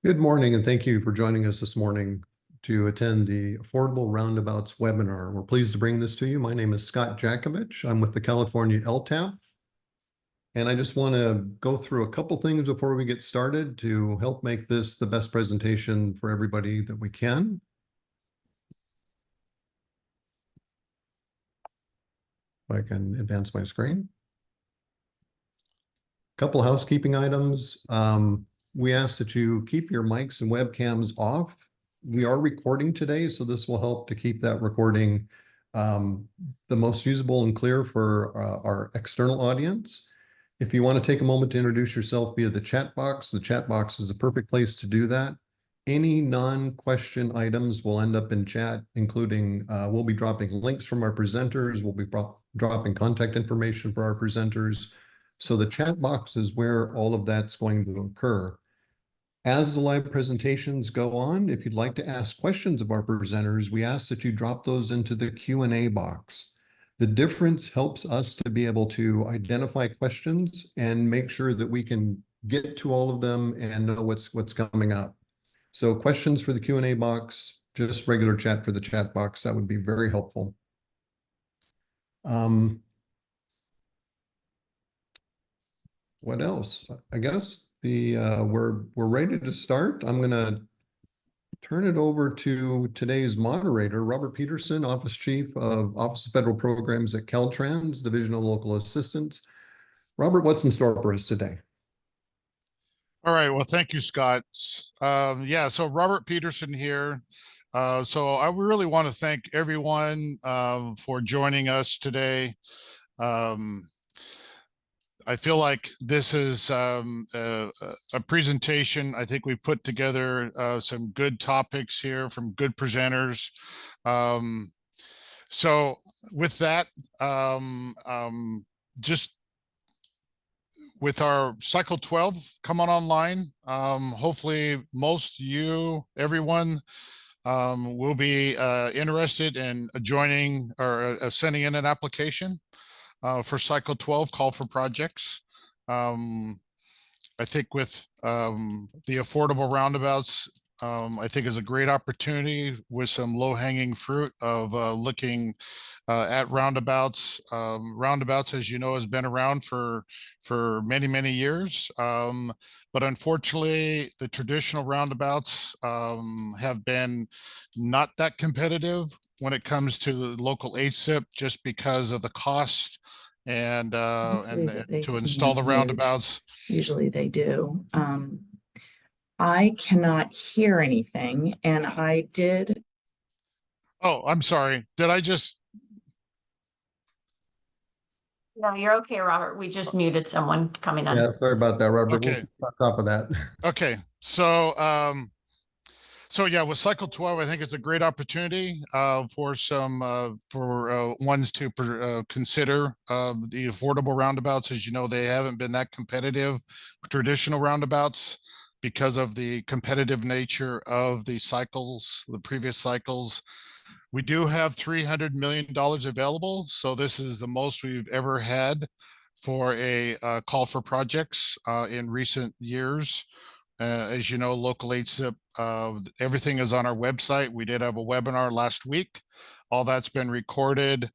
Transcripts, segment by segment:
Good morning, and thank you for joining us this morning to attend the Affordable Roundabouts webinar. We're pleased to bring this to you. My name is Scott Jakovich. I'm with the California LTAP, and I just want to go through a couple things before we get started to help make this the best presentation for everybody that we can. If I can advance my screen. Couple housekeeping items. We ask that you keep your mics and webcams off. We are recording today, so this will help to keep that recording the most usable and clear for our external audience. If you want to take a moment to introduce yourself via the chat box is a perfect place to do that. Any non-question items will end up in chat, including we'll be dropping links from our presenters. We'll be dropping contact information for our presenters. So the chat box is where all of that's going to occur. As the live presentations go on, if you'd like to ask questions of our presenters, we ask that you drop those into the Q&A box. The difference helps us to be able to identify questions and make sure that we can get to all of them and know what's coming up. So questions for the Q&A box, just regular chat for the chat box, that would be very helpful. What else? I guess we're ready to start. I'm gonna turn it over to today's moderator, Robert Peterson, Office Chief of Office of Federal Programs at Caltrans, Division of Local Assistance. Robert, what's in store for us today? All right, well, thank you, Scott. Yeah, so Robert Peterson here. So I really want to thank everyone for joining us today. I feel like this is a presentation. I think we put together some good topics here from good presenters. So with that, just with our cycle 12 coming online, hopefully everyone will be interested in joining or sending in an application for cycle 12, call for projects. I think with the affordable roundabouts, I think is a great opportunity with some low-hanging fruit of looking at roundabouts. Roundabouts, as you know, has been around for many years, but unfortunately, the traditional roundabouts have been not that competitive when it comes to local HSIP, just because of the cost and to install the roundabouts. Usually they do. I cannot hear anything, and I did. Oh, I'm sorry. Did I just? No, you're okay, Robert. We just muted someone coming in. Yeah, sorry about that, Robert. Okay. We'll on top of that. Okay. So, yeah, with cycle 12, I think it's a great opportunity for ones to consider the affordable roundabouts. As you know, they haven't been that competitive, traditional roundabouts, because of the competitive nature of the previous cycles. We do have $300 million available. So this is the most we've ever had for a call for projects in recent years. As you know, local HSIP, everything is on our website. We did have a webinar last week. All that's been recorded.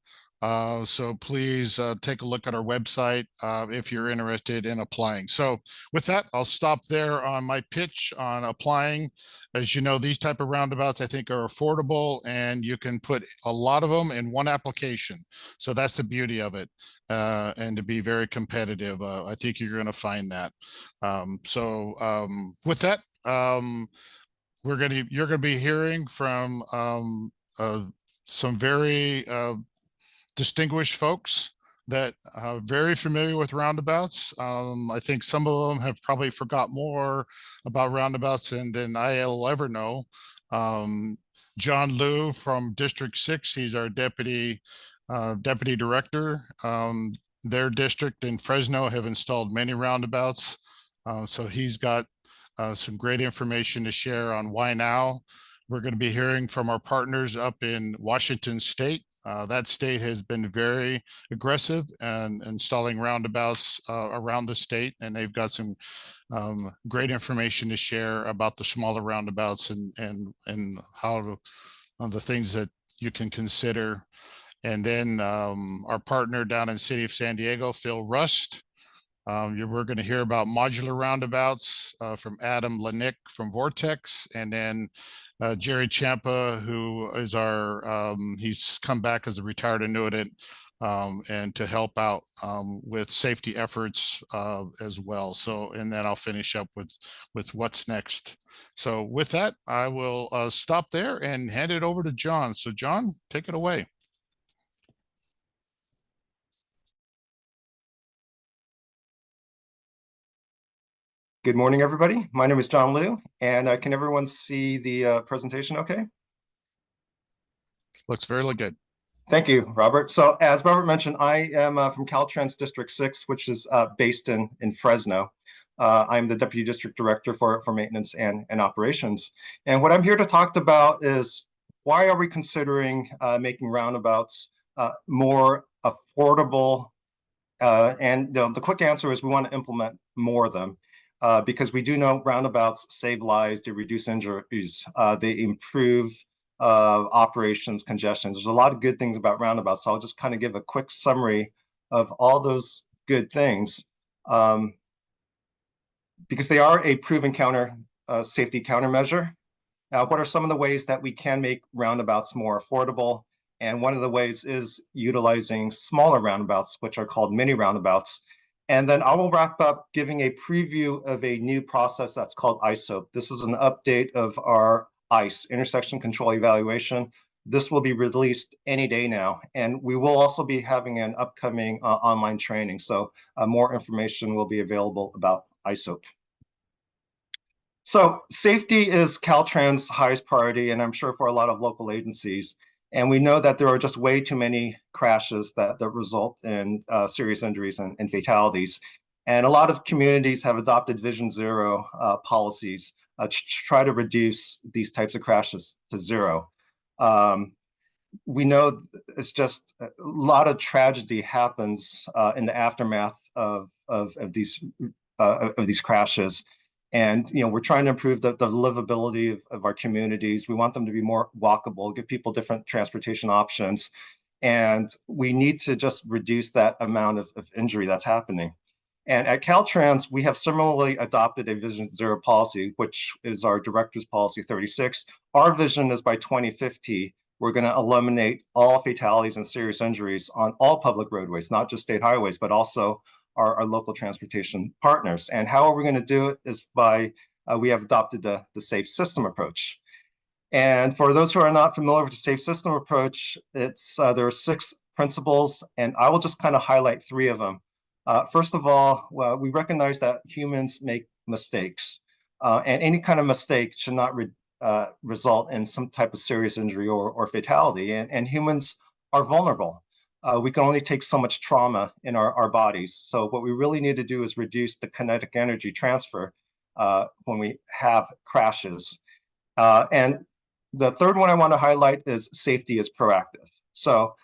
So please take a look at our website if you're interested in applying. So with that, I'll stop there on my pitch on applying. As you know, these type of roundabouts, I think, are affordable, and you can put a lot of them in one application. So that's the beauty of it, and to be very competitive. I think you're going to find that. With that, you're going to be hearing from some very distinguished folks that are very familiar with roundabouts. I think some of them have probably forgot more about roundabouts than I'll ever know. John Liu from District 6, he's our deputy director. Their district in Fresno have installed many roundabouts. So he's got some great information to share on why now. We're going to be hearing from our partners up in Washington State. That state has been very aggressive and installing roundabouts around the state, and they've got some great information to share about the smaller roundabouts and how to, the things that you can consider. And then our partner down in City of San Diego, Phil Rust. We're going to hear about modular roundabouts from Adam Lanick from Vortex, and then Jerry Champa, who is he's come back as a retired annuitant and to help out with safety efforts as well. So, and then I'll finish up with what's next. So with that, I will stop there and hand it over to John. So John, take it away. Good morning, everybody. My name is John Liu, and can everyone see the presentation okay? Looks very good. Thank you, Robert. So as Robert mentioned, I am from Caltrans District 6, which is based in Fresno. I'm the Deputy District Director for Maintenance and Operations. And what I'm here to talk about is why are we considering making roundabouts more affordable? And the quick answer is we want to implement more of them. Because we do know roundabouts save lives, they reduce injuries, they improve operations, congestions. There's a lot of good things about roundabouts. So I'll just kind of give a quick summary of all those good things because they are a proven safety countermeasure. Now, what are some of the ways that we can make roundabouts more affordable? And one of the ways is utilizing smaller roundabouts, which are called mini roundabouts. And then I will wrap up giving a preview of a new process that's called ISOP. This is an update of our ICE, Intersection Control Evaluation. This will be released any day now. And we will also be having an upcoming online training. So more information will be available about ISOP. So safety is Caltrans' highest priority, and I'm sure for a lot of local agencies. And we know that there are just way too many crashes that result in serious injuries and fatalities. And a lot of communities have adopted Vision Zero policies to try to reduce these types of crashes to zero. We know it's just a lot of tragedy happens in the aftermath of these crashes. And we're trying to improve the livability of our communities. We want them to be more walkable, give people different transportation options. And we need to just reduce that amount of injury that's happening. And at Caltrans, we have similarly adopted a Vision Zero policy, which is our Director's Policy 36. Our vision is by 2050, we're going to eliminate all fatalities and serious injuries on all public roadways, not just state highways, but also our local transportation partners. And how are we going to do it is by, we have adopted the safe system approach. And for those who are not familiar with the safe system approach, there are 6 principles, and I will just kind of highlight 3 of them. First of all, we recognize that humans make mistakes, and any kind of mistake should not result in some type of serious injury or fatality, and humans are vulnerable. We can only take so much trauma in our bodies. So what we really need to do is reduce the kinetic energy transfer when we have crashes. And the third one I want to highlight is safety is proactive. So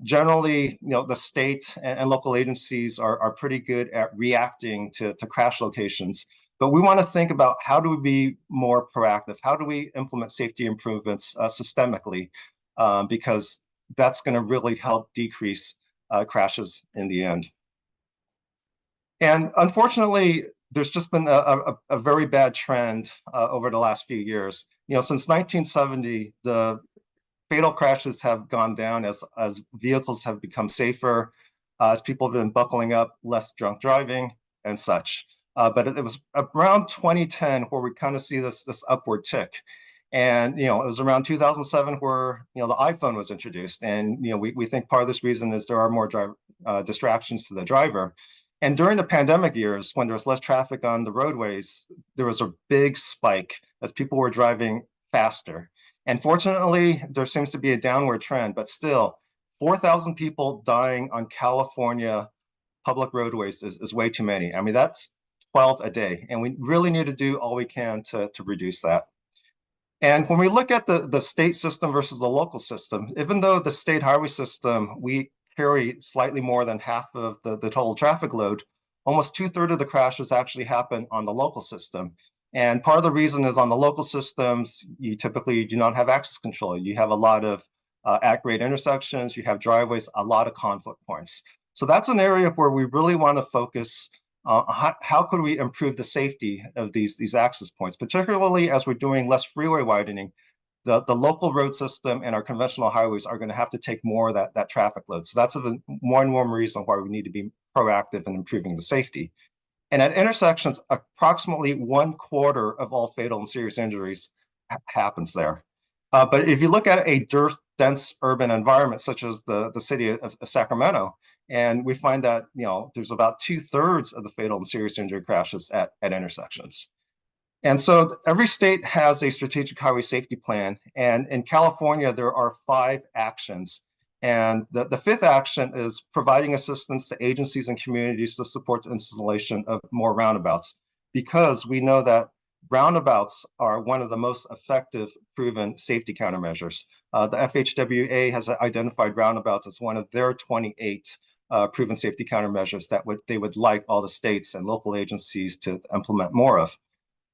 generally, the state and local agencies are pretty good at reacting to crash locations. But we want to think about how do we be more proactive? How do we implement safety improvements systemically? Because that's going to really help decrease crashes in the end. And unfortunately, there's just been a very bad trend over the last few years. Since 1970, the fatal crashes have gone down as vehicles have become safer, as people have been buckling up, less drunk driving and such. But it was around 2010 where we kind of see this upward tick. And, it was around 2007 where, the iPhone was introduced. And, we think part of this reason is there are more distractions to the driver. And during the pandemic years, when there was less traffic on the roadways, there was a big spike as people were driving faster. And fortunately, there seems to be a downward trend, but still 4,000 people dying on California public roadways is way too many. I mean, that's 12 a day. And we really need to do all we can to reduce that. And when we look at the state system versus the local system, even though the state highway system, we carry slightly more than half of the total traffic load, almost 2/3 of the crashes actually happen on the local system. And part of the reason is on the local systems, you typically do not have access control. You have a lot of at-grade intersections, you have driveways, a lot of conflict points. So that's an area where we really want to focus. How could we improve the safety of these access points, particularly as we're doing less freeway widening? The local road system and our conventional highways are going to have to take more of that traffic load. So that's one reason why we need to be proactive in improving the safety. And at intersections, approximately 1/4 of all fatal and serious injuries happens there. But if you look at a dense urban environment, such as the city of Sacramento, and we find that there's about 2/3 of the fatal and serious injury crashes at intersections. And so every state has a strategic highway safety plan. And in California, there are 5 actions. And the 5th action is providing assistance to agencies and communities to support the installation of more roundabouts, because we know that roundabouts are one of the most effective proven safety countermeasures. The FHWA has identified roundabouts as one of their 28 proven safety countermeasures that they would like all the states and local agencies to implement more of.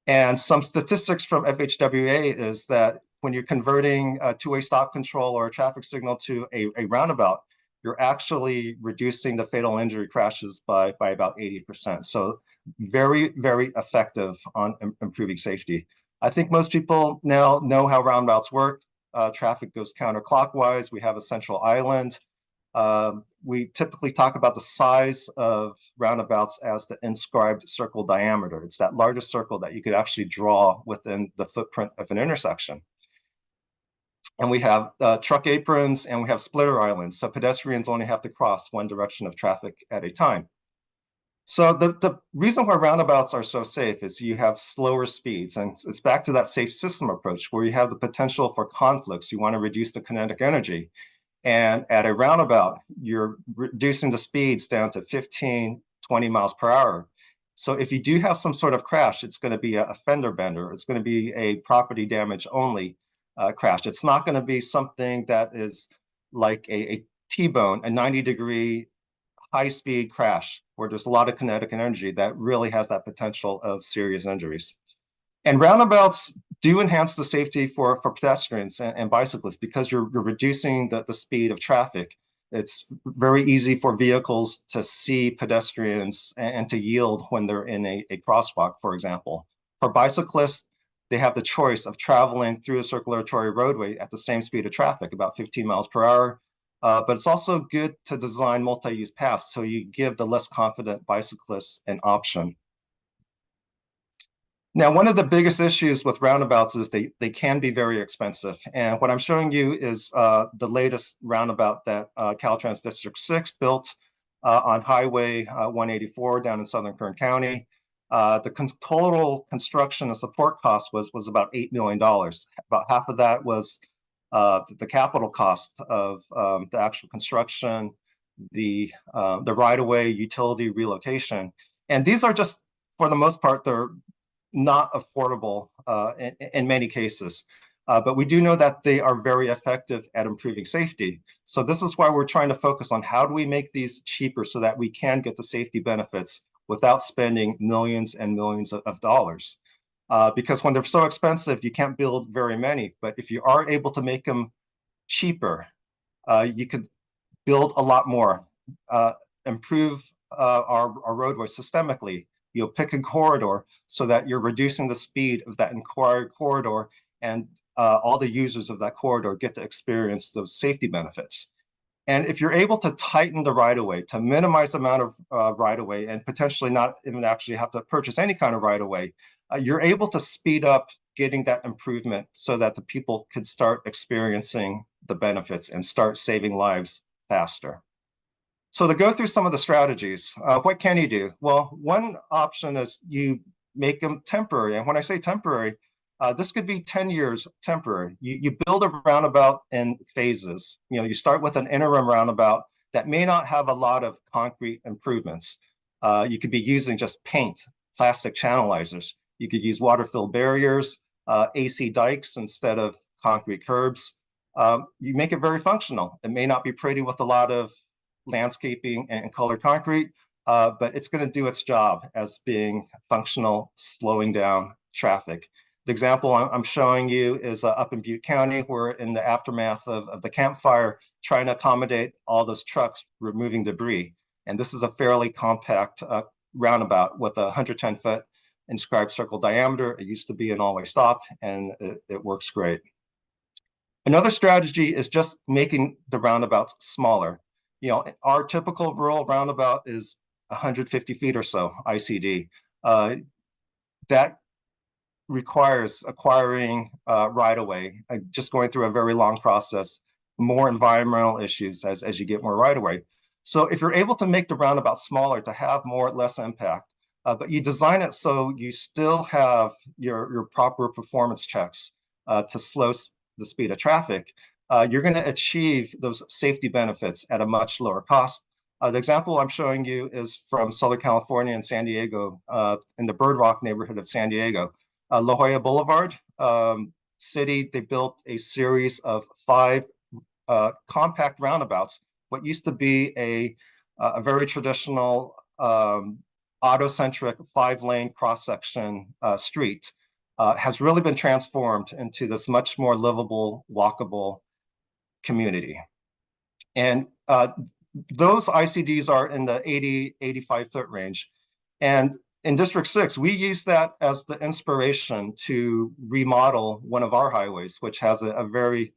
And some statistics from FHWA is that when you're converting a two-way stop control or a traffic signal to a roundabout, you're actually reducing the fatal injury crashes by about 80%. So very, very effective on improving safety. I think most people now know how roundabouts work. Traffic goes counterclockwise. We have a central island. We typically talk about the size of roundabouts as the inscribed circle diameter. It's that largest circle that you could actually draw within the footprint of an intersection. And we have truck aprons, and we have splitter islands, so pedestrians only have to cross one direction of traffic at a time. So the reason why roundabouts are so safe is you have slower speeds, and it's back to that safe system approach where you have the potential for conflicts. You want to reduce the kinetic energy. And at a roundabout, you're reducing the speeds down to 15, 20 miles per hour. So if you do have some sort of crash, it's going to be a fender bender. It's going to be a property damage only crash. It's not going to be something that is like a T-bone, a 90-degree high-speed crash where there's a lot of kinetic energy that really has that potential of serious injuries. And roundabouts do enhance the safety for pedestrians and bicyclists because you're reducing the speed of traffic. It's very easy for vehicles to see pedestrians and to yield when they're in a crosswalk, for example. For bicyclists, they have the choice of traveling through a circulatory roadway at the same speed of traffic, about 15 miles per hour. But it's also good to design multi-use paths so you give the less confident bicyclists an option. Now, one of the biggest issues with roundabouts is they can be very expensive. And what I'm showing you is the latest roundabout that Caltrans District 6 built on Highway 184 down in Southern Kern County. The total construction and support cost was about $8 million. About half of that was the capital cost of the actual construction, the right-of-way utility relocation. And these are just, for the most part, they're not affordable in many cases. But we do know that they are very effective at improving safety. So this is why we're trying to focus on how do we make these cheaper so that we can get the safety benefits without spending millions and millions of dollars. Because when they're so expensive, you can't build very many. But if you are able to make them cheaper, you could build a lot more, improve our roadway systemically. You'll pick a corridor so that you're reducing the speed of that entire corridor, and all the users of that corridor get to experience those safety benefits. And if you're able to tighten the right-of-way to minimize the amount of right-of-way and potentially not even actually have to purchase any kind of right-of-way, you're able to speed up getting that improvement so that the people could start experiencing the benefits and start saving lives faster. So to go through some of the strategies, what can you do? Well, one option is you make them temporary. And when I say temporary, this could be 10 years temporary. You build a roundabout in phases. You start with an interim roundabout that may not have a lot of concrete improvements. You could be using just paint, plastic channelizers. You could use water-filled barriers. AC dikes instead of concrete curbs. You make it very functional. It may not be pretty with a lot of landscaping and colored concrete, but it's going to do its job as being functional, slowing down traffic. The example I'm showing you is up in Butte County. We're in the aftermath of the campfire, trying to accommodate all those trucks removing debris. And this is a fairly compact roundabout with a 110-foot inscribed circle diameter. It used to be an all-way stop, and it works great. Another strategy is just making the roundabouts smaller. You know, our typical rural roundabout is 150 feet or so ICD. That requires acquiring right-of-way, just going through a very long process, more environmental issues as you get more right-of-way. So if you're able to make the roundabout smaller to have less impact, but you design it so you still have your proper performance checks to slow the speed of traffic, you're going to achieve those safety benefits at a much lower cost. The example I'm showing you is from Southern California and San Diego, in the Bird Rock neighborhood of San Diego. La Jolla Boulevard city, they built a series of 5 compact roundabouts. What used to be a very traditional auto-centric 5-lane cross-section street has really been transformed into this much more livable, walkable community. And those ICDs are in the 80, 85-foot range. And in District 6, we use that as the inspiration to remodel one of our highways, which has a very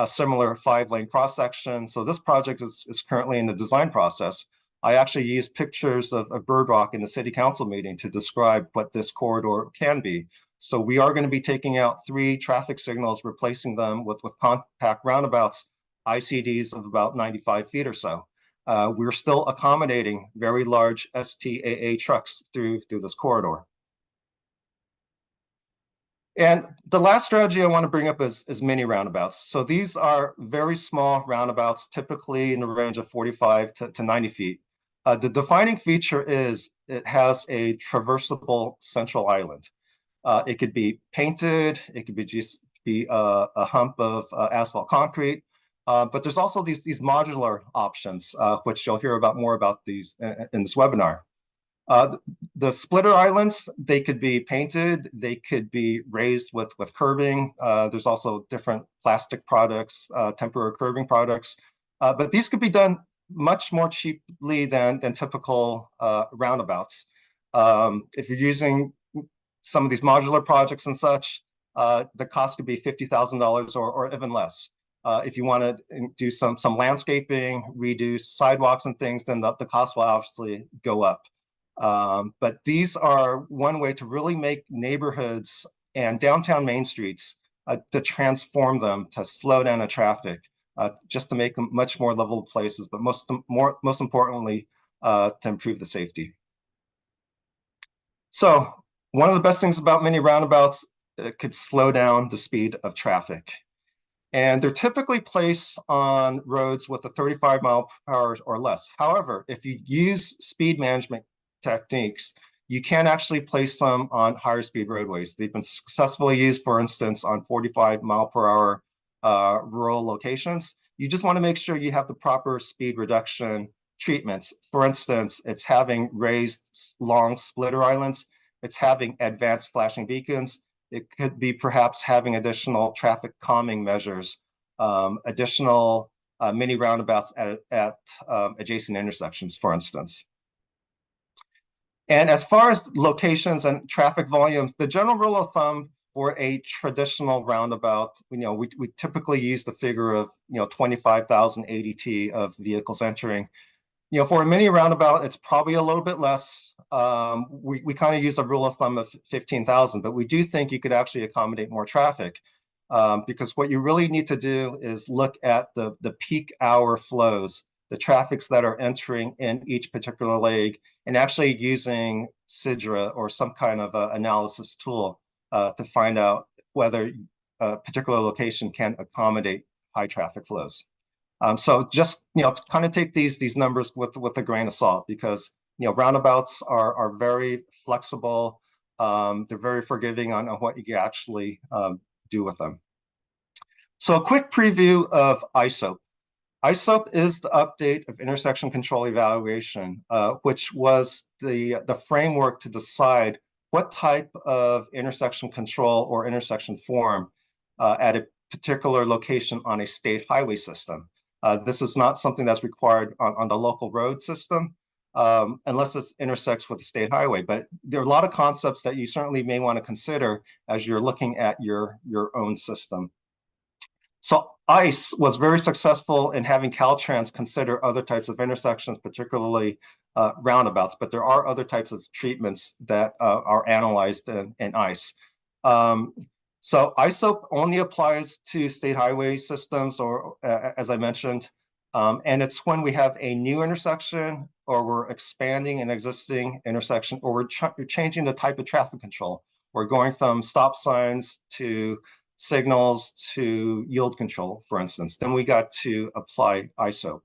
similar 5-lane cross-section. So this project is currently in the design process. I actually used pictures of Bird Rock in the city council meeting to describe what this corridor can be. So we are going to be taking out 3 traffic signals, replacing them with compact roundabouts, ICDs of about 95 feet or so. We're still accommodating very large STAA trucks through this corridor. And the last strategy I want to bring up is mini roundabouts. So these are very small roundabouts, typically in the range of 45 to 90 feet. The defining feature is it has a traversable central island. It could be painted, it could be just a hump of asphalt concrete. But there's also these modular options, which you'll hear more about these in this webinar. The splitter islands, they could be painted, they could be raised with curbing. There's also different plastic products, temporary curbing products. But these could be done much more cheaply than typical roundabouts. If you're using some of these modular projects and such, the cost could be $50,000 or even less. If you want to do some landscaping, redo sidewalks and things, then the cost will obviously go up. But these are one way to really make neighborhoods and downtown main streets, to transform them, to slow down the traffic, just to make them much more livable places, but most importantly, to improve the safety. So one of the best things about mini roundabouts, it could slow down the speed of traffic. And they're typically placed on roads with a 35 mile per hour or less. However, if you use speed management techniques, you can actually place them on higher speed roadways. They've been successfully used, for instance, on 45 mile per hour rural locations. You just want to make sure you have the proper speed reduction treatments. For instance, it's having raised long splitter islands. It's having advanced flashing beacons. It could be perhaps having additional traffic calming measures, additional mini roundabouts at adjacent intersections, for instance. And as far as locations and traffic volumes, the general rule of thumb for a traditional roundabout, we typically use the figure of 25,000 ADT of vehicles entering. For a mini roundabout, it's probably a little bit less. We kind of use a rule of thumb of 15,000, but we do think you could actually accommodate more traffic, because what you really need to do is look at the peak hour flows, the traffics that are entering in each particular leg, and actually using Sidra or some kind of analysis tool to find out whether a particular location can accommodate high traffic flows. So just kind of take these numbers with a grain of salt, because roundabouts are very flexible. They're very forgiving on what you can actually do with them. So a quick preview of ISOP. ISOP is the update of intersection control evaluation, which was the framework to decide what type of intersection control or intersection form at a particular location on a state highway system. This is not something that's required on the local road system, unless it intersects with the state highway. But there are a lot of concepts that you certainly may want to consider as you're looking at your own system. So ICE was very successful in having Caltrans consider other types of intersections, particularly roundabouts, but there are other types of treatments that are analyzed in ICE. So ISOP only applies to state highway systems, or as I mentioned, and it's when we have a new intersection, or we're expanding an existing intersection, or we're changing the type of traffic control. We're going from stop signs to signals to yield control, for instance. Then we got to apply ISOP.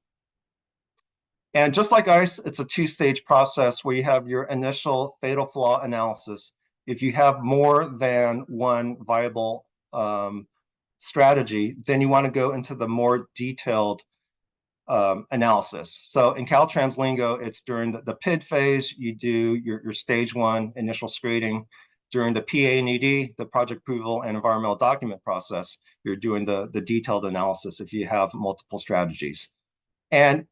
And just like ICE, it's a two-stage process where you have your initial fatal flaw analysis. If you have more than one viable strategy, then you want to go into the more detailed analysis. So in Caltrans lingo, it's during the PID phase, you do your stage one initial screening. During the PA&ED, the project approval and environmental document process, you're doing the detailed analysis if you have multiple strategies. And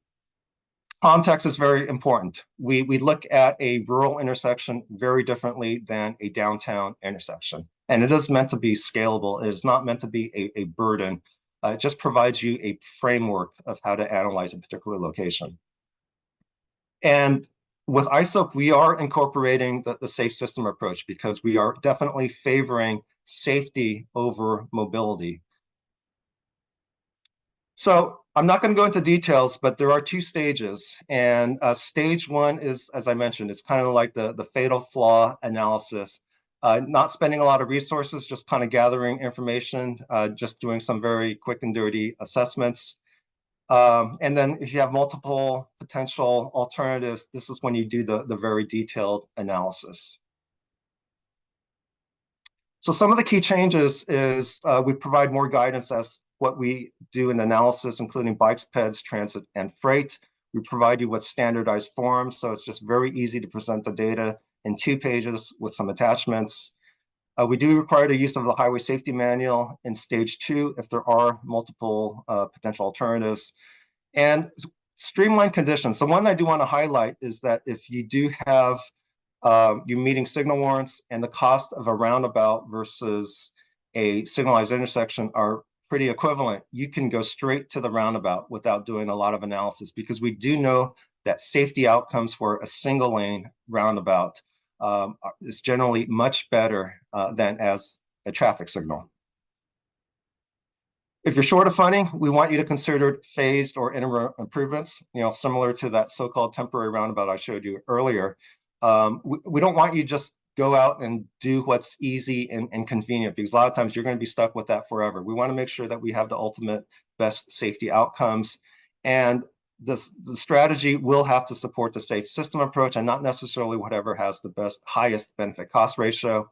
context is very important. We look at a rural intersection very differently than a downtown intersection. And it is meant to be scalable. It is not meant to be a burden. It just provides you a framework of how to analyze a particular location. And with ISOP, we are incorporating the safe system approach because we are definitely favoring safety over mobility. So I'm not going to go into details, but there are two stages. And stage one is, as I mentioned, it's kind of like the fatal flaw analysis. Not spending a lot of resources, just kind of gathering information, just doing some very quick and dirty assessments. And then if you have multiple potential alternatives, this is when you do the very detailed analysis. So some of the key changes is we provide more guidance as what we do in analysis, including bikes, peds, transit, and freight. We provide you with standardized forms, so it's just very easy to present the data in 2 pages with some attachments. We do require the use of the highway safety manual in stage 2 if there are multiple potential alternatives. And streamlined conditions. So one I do want to highlight is that if you do have you meeting signal warrants and the cost of a roundabout versus a signalized intersection are pretty equivalent, you can go straight to the roundabout without doing a lot of analysis, because we do know that safety outcomes for a single lane roundabout is generally much better than as a traffic signal. If you're short of funding, we want you to consider phased or interim improvements, similar to that so-called temporary roundabout I showed you earlier. We don't want you to just go out and do what's easy and convenient, because a lot of times you're going to be stuck with that forever. We want to make sure that we have the ultimate best safety outcomes. And the strategy will have to support the safe system approach and not necessarily whatever has the highest benefit cost ratio.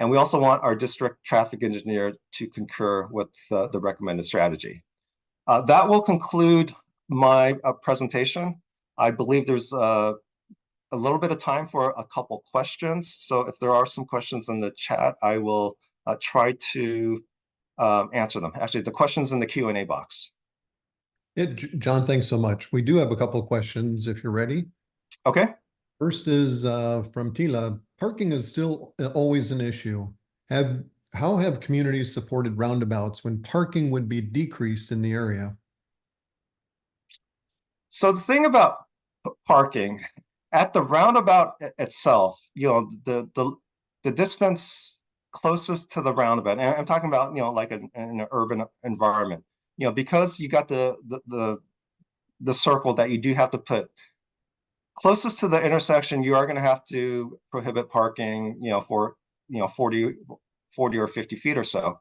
And we also want our district traffic engineer to concur with the recommended strategy. That will conclude my presentation. I believe there's a little bit of time for a couple questions. So if there are some questions in the chat, I will try to answer them. Actually, the questions in the Q&A box. Yeah, John, thanks so much. We do have a couple of questions if you're ready. Okay. First is from Tila. Parking is still always an issue. How have communities supported roundabouts when parking would be decreased in the area? So the thing about parking at the roundabout itself, the distance closest to the roundabout, and I'm talking about like in an urban environment, because you got the circle that you do have to put closest to the intersection, you are going to have to prohibit parking, for 40 or 50 feet or so.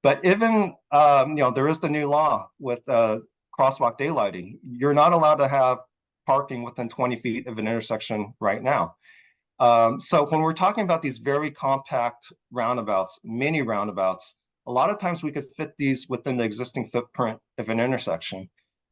But even there is the new law with crosswalk daylighting. You're not allowed to have parking within 20 feet of an intersection right now. So when we're talking about these very compact roundabouts, mini roundabouts, a lot of times we could fit these within the existing footprint of an intersection.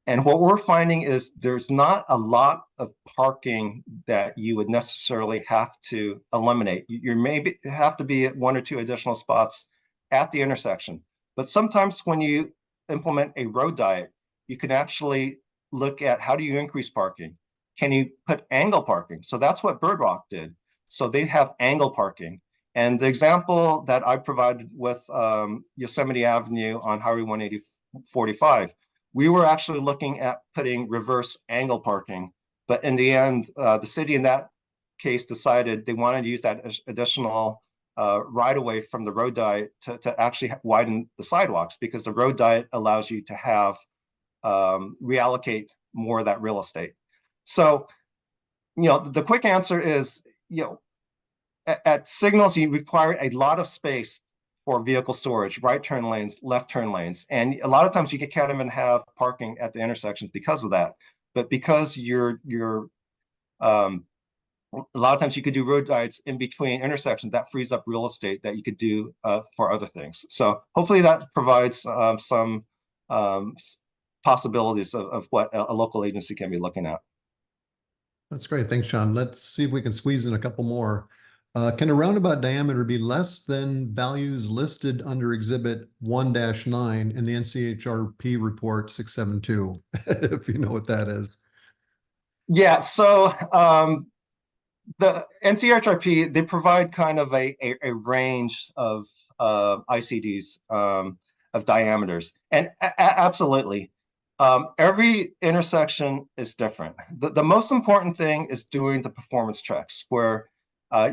And what we're finding is there's not a lot of parking that you would necessarily have to eliminate. You maybe have to be at 1 or 2 additional spots at the intersection. But sometimes when you implement a road diet, you can actually look at how do you increase parking? Can you put angle parking? So that's what Bird Rock did. So they have angle parking. And the example that I provided with Yosemite Avenue on Highway 145, we were actually looking at putting reverse angle parking. But in the end, the city in that case decided they wanted to use that additional right away from the road diet to actually widen the sidewalks, because the road diet allows you to have reallocate more of that real estate. So, the quick answer is, at signals, you require a lot of space for vehicle storage, right turn lanes, left turn lanes. And a lot of times you can't even have parking at the intersections because of that. But because a lot of times you could do road diets in between intersections, that frees up real estate that you could do for other things. So hopefully that provides some possibilities of what a local agency can be looking at. That's great. Thanks, Sean. Let's see if we can squeeze in a couple more. Can a roundabout diameter be less than values listed under Exhibit 1-9 in the NCHRP Report 672, if you know what that is? Yeah, so the NCHRP, they provide kind of a range of ICDs of diameters. And absolutely, every intersection is different. The most important thing is doing the performance checks, where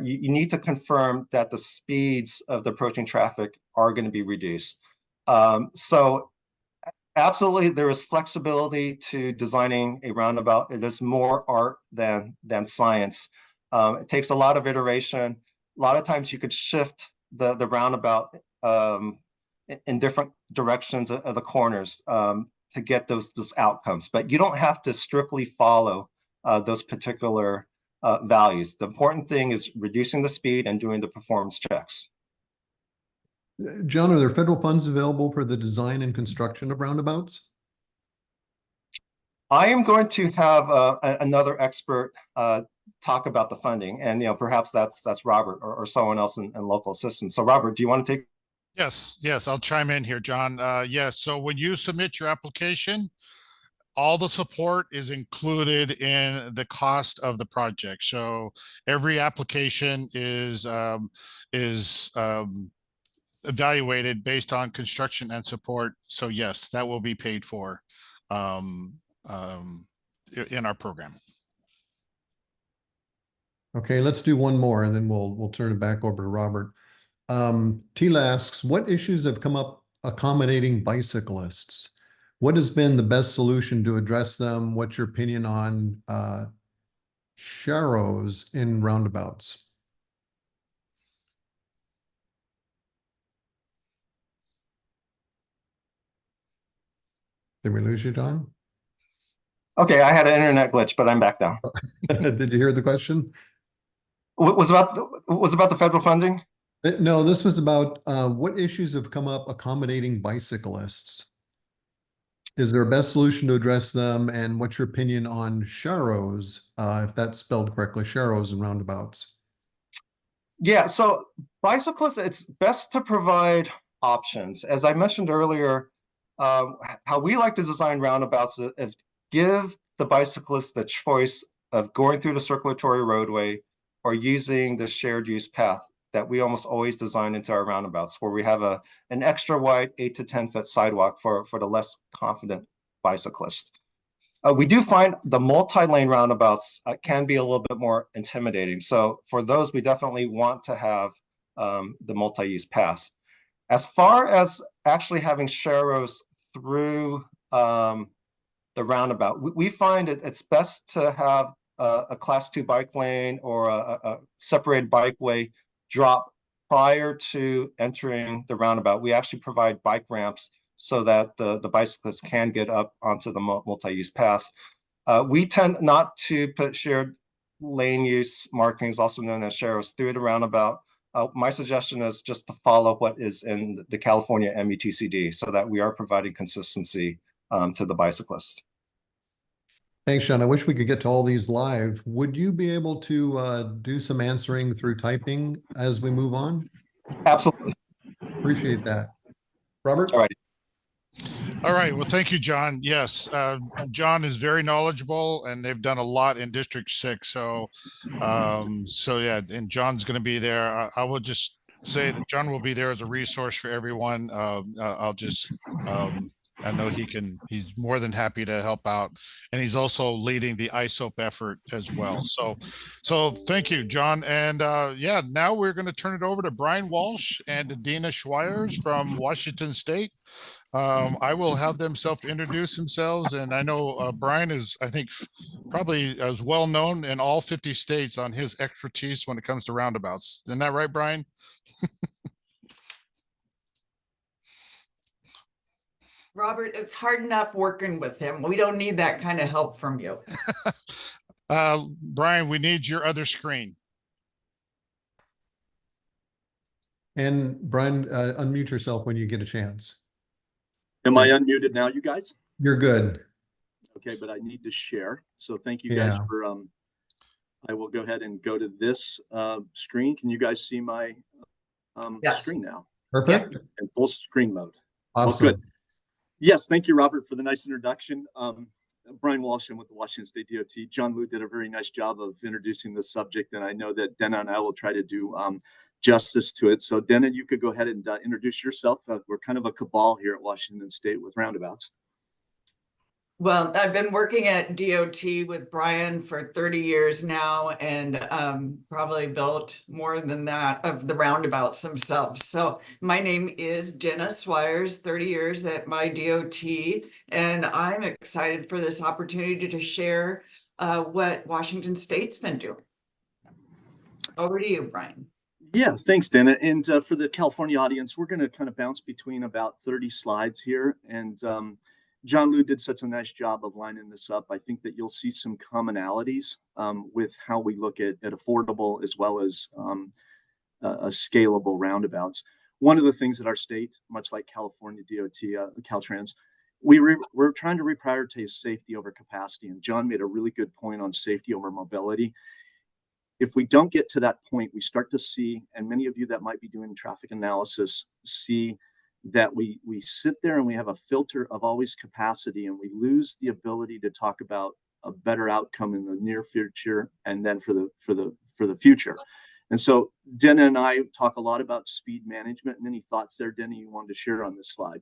you need to confirm that the speeds of the approaching traffic are going to be reduced. So absolutely, there is flexibility to designing a roundabout. It is more art than science. It takes a lot of iteration. A lot of times you could shift the roundabout in different directions of the corners to get those outcomes. But you don't have to strictly follow those particular values. The important thing is reducing the speed and doing the performance checks. John, are there federal funds available for the design and construction of roundabouts? I am going to have another expert talk about the funding, and perhaps that's Robert or someone else in local assistance. So Robert, do you want to take? Yes, I'll chime in here, John. Yes, so when you submit your application, all the support is included in the cost of the project. So every application is evaluated based on construction and support. So yes, that will be paid for in our program. Okay, let's do one more and then we'll turn it back over to Robert. Tila asks, what issues have come up accommodating bicyclists? What has been the best solution to address them? What's your opinion on sharrows in roundabouts? Did we lose you, John? Okay, I had an internet glitch, but I'm back now. Did you hear the question? Was about the federal funding? No, this was about what issues have come up accommodating bicyclists. Is there a best solution to address them? And what's your opinion on sharrows, if that's spelled correctly, sharrows and roundabouts? Yeah, so bicyclists, it's best to provide options. As I mentioned earlier, how we like to design roundabouts is give the bicyclist the choice of going through the circulatory roadway or using the shared use path that we almost always design into our roundabouts, where we have an extra wide 8 to 10 foot sidewalk for the less confident bicyclist. We do find the multi-lane roundabouts can be a little bit more intimidating. So for those, we definitely want to have the multi-use pass. As far as actually having sharrows through the roundabout, we find it's best to have a class 2 bike lane or a separated bikeway drop prior to entering the roundabout. We actually provide bike ramps so that the bicyclists can get up onto the multi-use path. We tend not to put shared lane use marking is also known as Sharrows through the roundabout. My suggestion is just to follow what is in the California MUTCD so that we are providing consistency to the bicyclists. Thanks, Sean. I wish we could get to all these live. Would you be able to do some answering through typing as we move on? Absolutely. Appreciate that. Robert? All right. All right. Well, thank you, John. Yes, John is very knowledgeable, and they've done a lot in District 6. So yeah, and John's going to be there. I will just say that John will be there as a resource for everyone. I'll just I know he's more than happy to help out, and he's also leading the ISOP effort as well. So thank you, John. And yeah, now we're going to turn it over to Brian Walsh and Dina Schweiers from Washington State. I will have them self-introduce themselves, and I know Brian is, I think, probably as well known in all 50 states on his expertise when it comes to roundabouts. Isn't that right, Brian? Robert, it's hard enough working with him. We don't need that kind of help from you. Brian, we need your other screen. And Brian, unmute yourself when you get a chance. Am I unmuted now, you guys? You're good. Okay, but I need to share. So thank you guys Yeah. for, I will go ahead and go to this screen. Can you guys see my Yes. screen now? Perfect. In full screen mode. Awesome. Well, good. Yes, thank you, Robert, for the nice introduction. Brian Walsh, I'm with the Washington State DOT. John Liu did a very nice job of introducing the subject, and I know that Dana and I will try to do justice to it. So Dana, you could go ahead and introduce yourself. We're kind of a cabal here at Washington State with roundabouts. Well, I've been working at DOT with Brian for 30 years now, and probably built more than that of the roundabouts themselves. So my name is Dina Schweiers, 30 years at my DOT, and I'm excited for this opportunity to share what Washington State's been doing. Over to you, Brian. Yeah, thanks, Dana. And for the California audience, we're going to kind of bounce between about 30 slides here. And John Liu did such a nice job of lining this up. I think that you'll see some commonalities with how we look at affordable as well as a scalable roundabouts. One of the things that our state, much like California DOT, Caltrans, we're trying to reprioritize safety over capacity. And John made a really good point on safety over mobility. If we don't get to that point, we start to see, and many of you that might be doing traffic analysis see that we sit there and we have a filter of always capacity, and we lose the ability to talk about a better outcome in the near future and then for the future. And so Dina and I talk a lot about speed management. And any thoughts there, Dina, you wanted to share on this slide?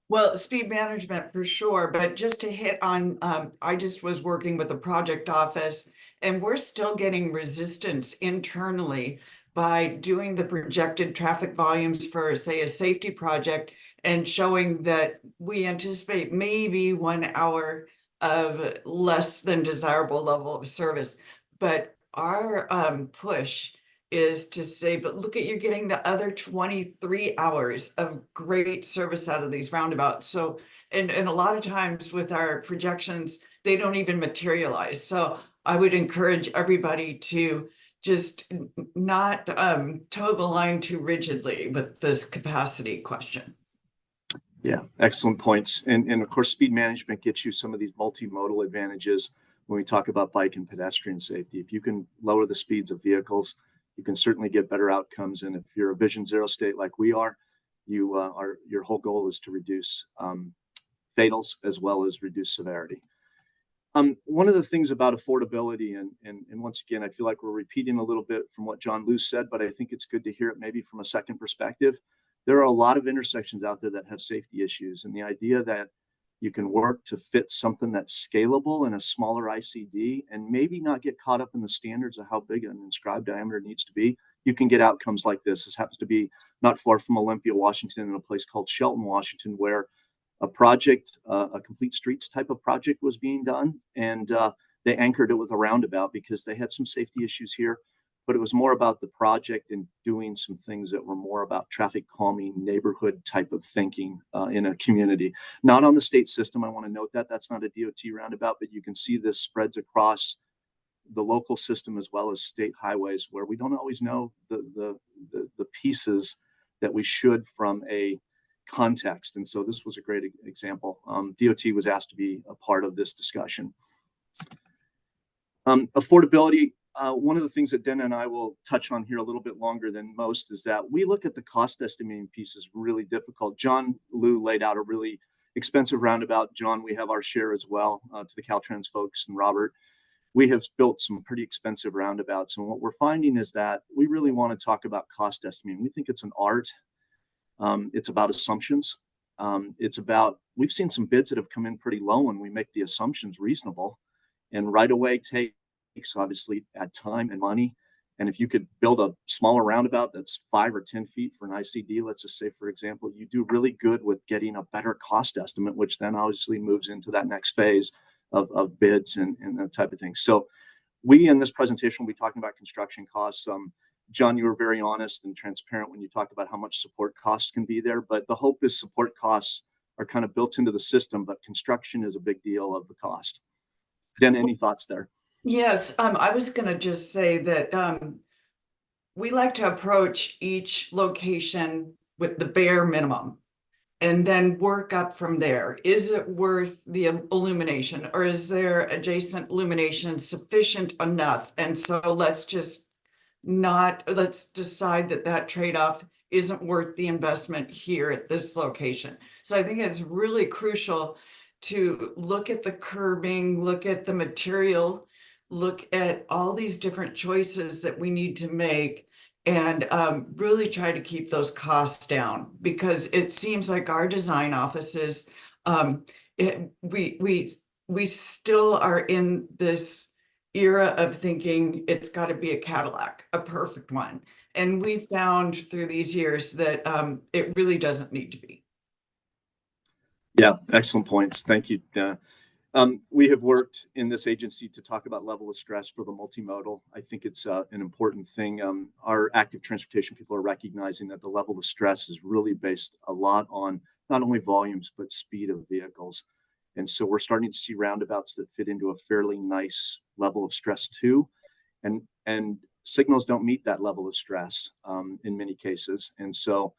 Well, speed management for sure, but just to hit on, I just was working with the project office, and we're still getting resistance internally by doing the projected traffic volumes for, say, a safety project and showing that we anticipate maybe 1 hour of less than desirable level of service. But our push is to say, but look at, you're getting the other 23 hours of great service out of these roundabouts. So, and a lot of times with our projections, they don't even materialize. So I would encourage everybody to just not toe the line too rigidly with this capacity question. Yeah, excellent points. And of course, speed management gets you some of these multimodal advantages when we talk about bike and pedestrian safety. If you can lower the speeds of vehicles, you can certainly get better outcomes. And if you're a Vision Zero state like we are, your whole goal is to reduce fatals as well as reduce severity. One of the things about affordability, and once again, I feel like we're repeating a little bit from what John Liu said, but I think it's good to hear it maybe from a second perspective. There are a lot of intersections out there that have safety issues, and the idea that you can work to fit something that's scalable in a smaller ICD and maybe not get caught up in the standards of how big an inscribed diameter needs to be, you can get outcomes like this. This happens to be not far from Olympia, Washington, in a place called Shelton, Washington, where a project, a complete streets type of project was being done. And they anchored it with a roundabout because they had some safety issues here, but it was more about the project and doing some things that were more about traffic calming, neighborhood type of thinking in a community. Not on the state system, I want to note that. That's not a DOT roundabout, but you can see this spreads across the local system as well as state highways, where we don't always know the pieces that we should from a context. And so this was a great example. DOT was asked to be a part of this discussion. Affordability. One of the things that Dana and I will touch on here a little bit longer than most is that we look at the cost estimating piece is really difficult. John Liu laid out a really expensive roundabout. John, we have our share as well to the Caltrans folks, and Robert. We have built some pretty expensive roundabouts. And what we're finding is that we really want to talk about cost estimating. We think it's an art. It's about assumptions. We've seen some bids that have come in pretty low and we make the assumptions reasonable, and right away takes obviously add time and money. And if you could build a smaller roundabout that's 5 or 10 feet for an ICD, let's just say, for example, you do really good with getting a better cost estimate, which then obviously moves into that next phase of bids and that type of thing. So we, in this presentation, will be talking about construction costs. John, you were very honest and transparent when you talked about how much support costs can be there, but the hope is support costs are kind of built into the system, but construction is a big deal of the cost. Dan, any thoughts there? Yes, I was going to just say that we like to approach each location with the bare minimum and then work up from there. Is it worth the illumination, or is there adjacent illumination sufficient enough? And so let's decide that trade-off isn't worth the investment here at this location. So I think it's really crucial to look at the curbing, look at the material, look at all these different choices that we need to make, and really try to keep those costs down, because it seems like our design offices, we still are in this era of thinking it's got to be a Cadillac, a perfect one. And we found through these years that it really doesn't need to be. Yeah, excellent points. Thank you, Dana. We have worked in this agency to talk about level of stress for the multimodal. I think it's an important thing. Our active transportation people are recognizing that the level of stress is really based a lot on not only volumes, but speed of vehicles. And so we're starting to see roundabouts that fit into a fairly nice level of stress too. And signals don't meet that level of stress in many cases. And so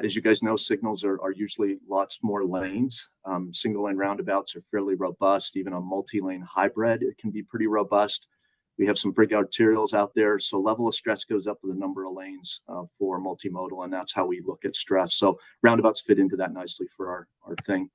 as you guys know, signals are usually lots more lanes. Single lane roundabouts are fairly robust. Even a multi-lane hybrid, it can be pretty robust. We have some big arterials out there. So level of stress goes up with the number of lanes for multimodal, and that's how we look at stress. So roundabouts fit into that nicely for our thing.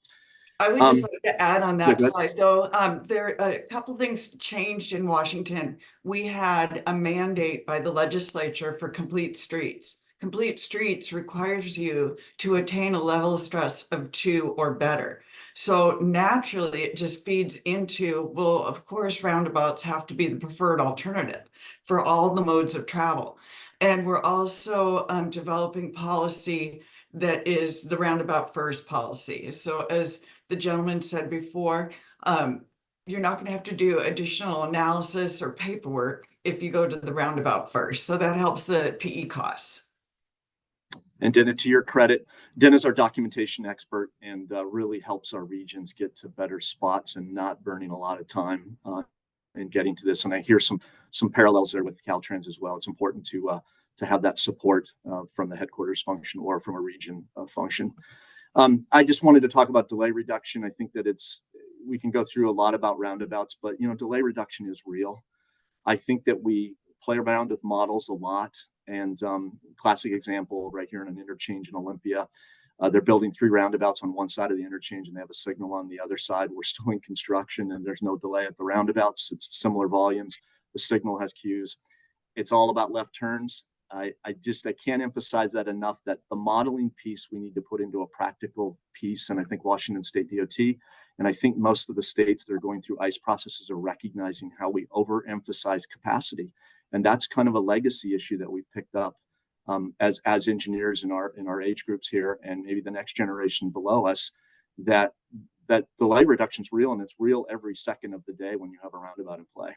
I would just like to add on that yeah, slide, though, there a couple things changed in Washington. We had a mandate by the legislature for complete streets. Complete streets requires you to attain a level of stress of 2 or better. So naturally, it just feeds into, well, of course, roundabouts have to be the preferred alternative for all the modes of travel. And we're also developing policy that is the roundabout first policy. So as the gentleman said before, you're not going to have to do additional analysis or paperwork if you go to the roundabout first. So that helps the PE costs. And Dana, to your credit, Dana's our documentation expert and really helps our regions get to better spots and not burning a lot of time in getting to this. And I hear some parallels there with Caltrans as well. It's important to have that support from the headquarters function or from a region function. I just wanted to talk about delay reduction. I think that we can go through a lot about roundabouts, but delay reduction is real. I think that we play around with models a lot. And classic example right here in an interchange in Olympia, they're building 3 roundabouts on one side of the interchange and they have a signal on the other side. We're still in construction and there's no delay at the roundabouts. It's similar volumes. The signal has cues. It's all about left turns. I can't emphasize that enough, that the modeling piece we need to put into a practical piece. And I think Washington State DOT, and I think most of the states that are going through ICE processes are recognizing how we overemphasize capacity. And that's kind of a legacy issue that we've picked up as engineers in our age groups here, and maybe the next generation below us, that delay reduction is real, and it's real every second of the day when you have a roundabout in play.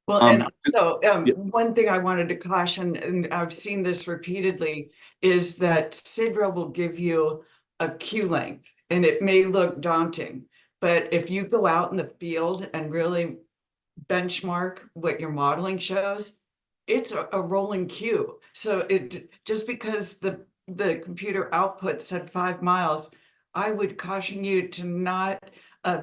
Well, and also one thing I wanted to caution, and I've seen this repeatedly, is that SIDRA will give you a queue length, and it may look daunting, but if you go out in the field and really benchmark what your modeling shows, it's a rolling queue. So it, just because the computer output said 5 miles, I would caution you to not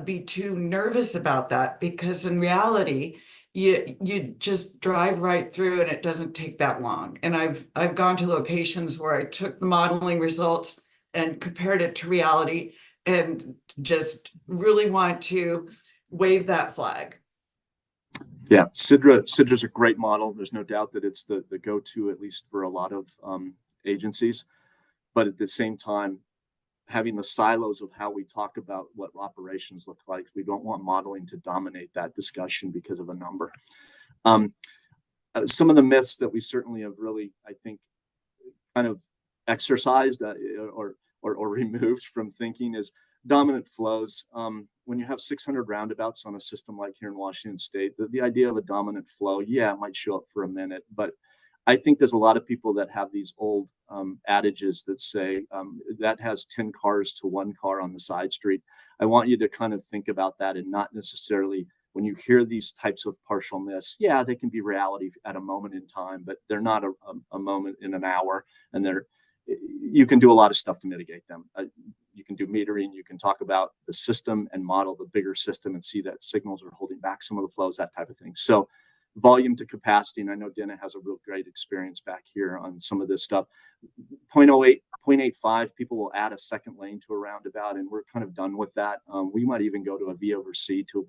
be too nervous about that, because in reality, you just drive right through and it doesn't take that long. And I've gone to locations where I took the modeling results and compared it to reality, and just really want to wave that flag. Yeah, Sidra's a great model. There's no doubt that it's the go-to, at least for a lot of agencies. But at the same time, having the silos of how we talk about what operations look like, we don't want modeling to dominate that discussion because of a number. Some of the myths that we certainly have really, I think, kind of exercised or removed from thinking is dominant flows. When you have 600 roundabouts on a system like here in Washington State, the idea of a dominant flow, yeah, it might show up for a minute, but I think there's a lot of people that have these old adages that say that has 10 cars to 1 car on the side street. I want you to kind of think about that, and not necessarily when you hear these types of partial myths, yeah, they can be reality at a moment in time, but they're not a moment in an hour, and you can do a lot of stuff to mitigate them. You can do metering, you can talk about the system and model the bigger system and see that signals are holding back some of the flows, that type of thing. So volume to capacity, and I know Dana has a real great experience back here on some of this stuff. 0.08, 0.85, people will add a second lane to a roundabout, and we're kind of done with that. We might even go to a V over C to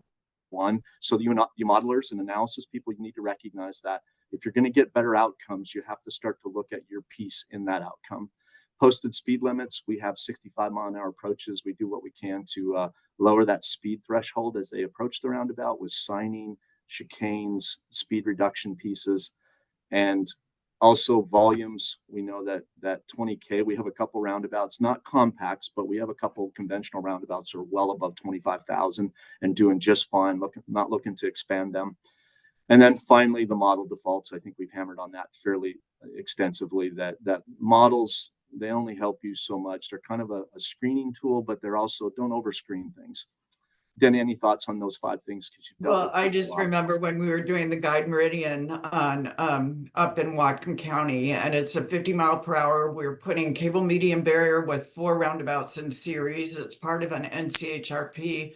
1. So you modelers and analysis people, you need to recognize that if you're going to get better outcomes, you have to start to look at your piece in that outcome. Posted speed limits, we have 65-mile-an-hour approaches. We do what we can to lower that speed threshold as they approach the roundabout with signing, chicanes, speed reduction pieces, and also volumes. We know that 20K, we have a couple roundabouts, not compacts, but we have a couple conventional roundabouts that are well above 25,000 and doing just fine, not looking to expand them. And then finally, the model defaults. I think we've hammered on that fairly extensively, that models, they only help you so much. They're kind of a screening tool, but they're also, don't over screen things. Denny, any thoughts on those 5 things? Well, I just remember when we were doing the guide meridian on up in Whatcom County, and it's a 50 mile per hour. We're putting cable medium barrier with 4 roundabouts in series. It's part of an NCHRP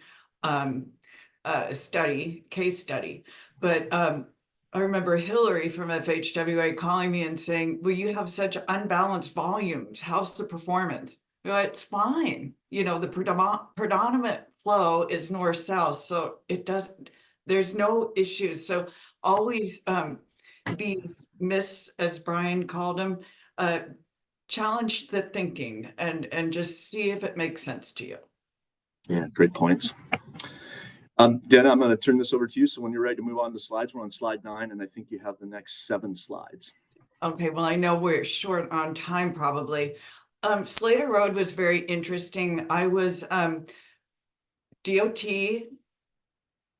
case study. But I remember Hillary from FHWA calling me and saying, well, you have such unbalanced volumes. How's the performance? It's fine. You know, the predominant flow is north-south, so there's no issues. So always the myths, as Brian called them, challenge the thinking and just see if it makes sense to you. Yeah, great points. Dana, I'm going to turn this over to you. So when you're ready to move on to slides, we're on slide 9, and I think you have the next 7 slides. Okay, well, I know we're short on time probably. Slater Road was very interesting. I was DOT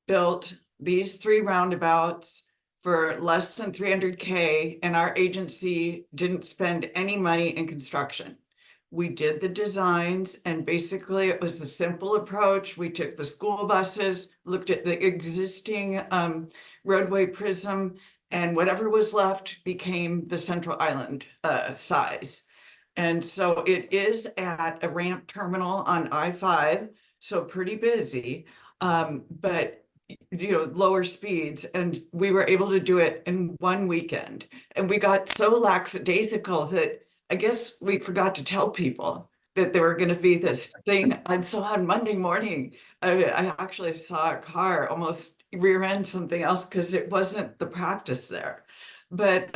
built these 3 roundabouts for less than 300K, and our agency didn't spend any money in construction. We did the designs, and basically it was a simple approach. We took the school buses, looked at the existing roadway prism, and whatever was left became the Central Island size. And so it is at a ramp terminal on I-5, so pretty busy, but lower speeds, and we were able to do it in 1 weekend. And we got so lackadaisical that I guess we forgot to tell people that there were going to be this thing. And so on Monday morning, I actually saw a car almost rear end something else because it wasn't the practice there. But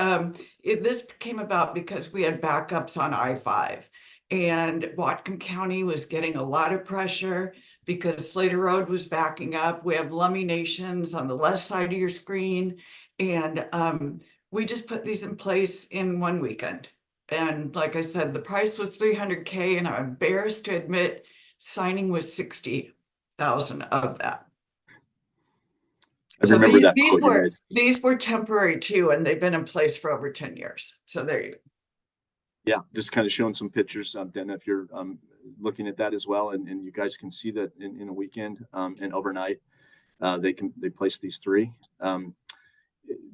this came about because we had backups on I-5, and Whatcom County was getting a lot of pressure because Slater Road was backing up. We have Lummi Nations on the left side of your screen, and we just put these in place in 1 weekend. And like I said, the price was 300K, and I'm embarrassed to admit signing was 60,000 of that. I remember that quote. These were temporary too, and they've been in place for over 10 years. So there you go. Yeah, just kind of showing some pictures, Dan, if you're looking at that as well, and you guys can see that in a weekend and overnight. They place these three.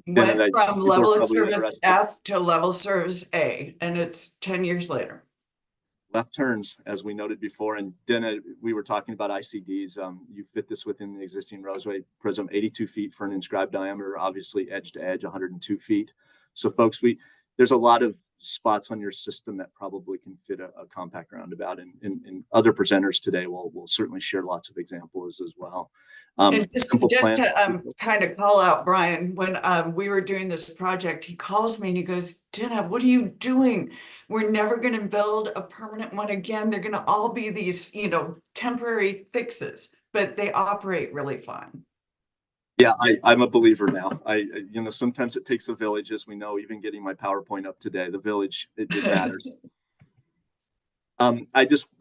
Went that from people are level of probably service interested. F to level service A, and it's 10 years later. Left turns, as we noted before, and then we were talking about ICDs. You fit this within the existing roadway prism, 82 feet for an inscribed diameter, obviously edge to edge, 102 feet. So folks, there's a lot of spots on your system that probably can fit a compact roundabout, and other presenters today will certainly share lots of examples as well. And just to kind of call out Brian, when we were doing this project, he calls me and he goes, Jenna, what are you doing? We're never going to build a permanent one again. They're going to all be these, temporary fixes, but they operate really fine. Yeah, I'm a believer now. Sometimes it takes a village, as we know, even getting my PowerPoint up today, the village, it matters. I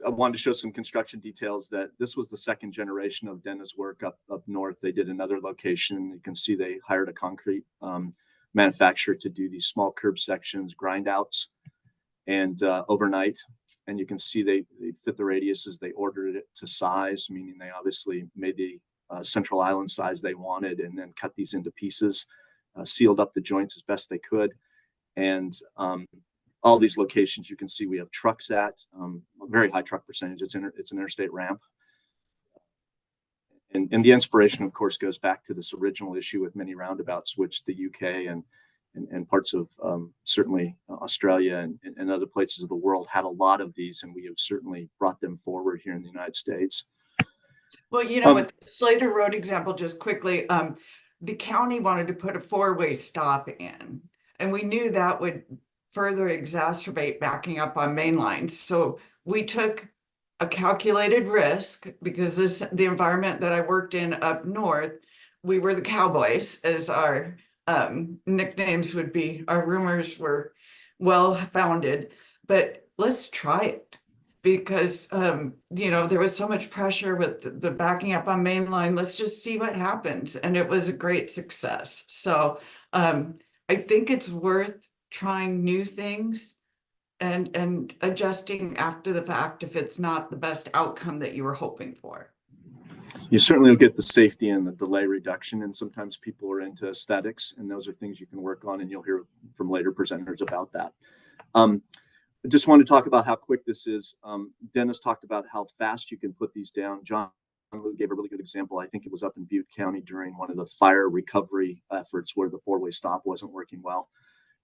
wanted to show some construction details that this was the second generation of Denna's work up north. They did another location. You can see they hired a concrete manufacturer to do these small curb sections, grind outs, and overnight. And you can see they fit the radiuses. They ordered it to size, meaning they obviously made the central island size they wanted, and then cut these into pieces, sealed up the joints as best they could. And all these locations, you can see we have trucks at a very high truck percentage. It's an interstate ramp. And the inspiration, of course, goes back to this original issue with mini roundabouts, which the UK and parts of certainly Australia and other places of the world had a lot of these, and we have certainly brought them forward here in the United States. Well, with the Slater Road example, just quickly, the county wanted to put a four-way stop in, and we knew that would further exacerbate backing up on main lines. So we took a calculated risk because the environment that I worked in up north, we were the cowboys, as our nicknames would be. Our rumors were well founded, but let's try it. Because, there was so much pressure with the backing up on main line. Let's just see what happens. And it was a great success. So I think it's worth trying new things and adjusting after the fact if it's not the best outcome that you were hoping for. You certainly will get the safety and the delay reduction, and sometimes people are into aesthetics, and those are things you can work on, and you'll hear from later presenters about that. I just want to talk about how quick this is. Dennis talked about how fast you can put these down. John gave a really good example. I think it was up in Butte County during one of the fire recovery efforts where the four-way stop wasn't working well.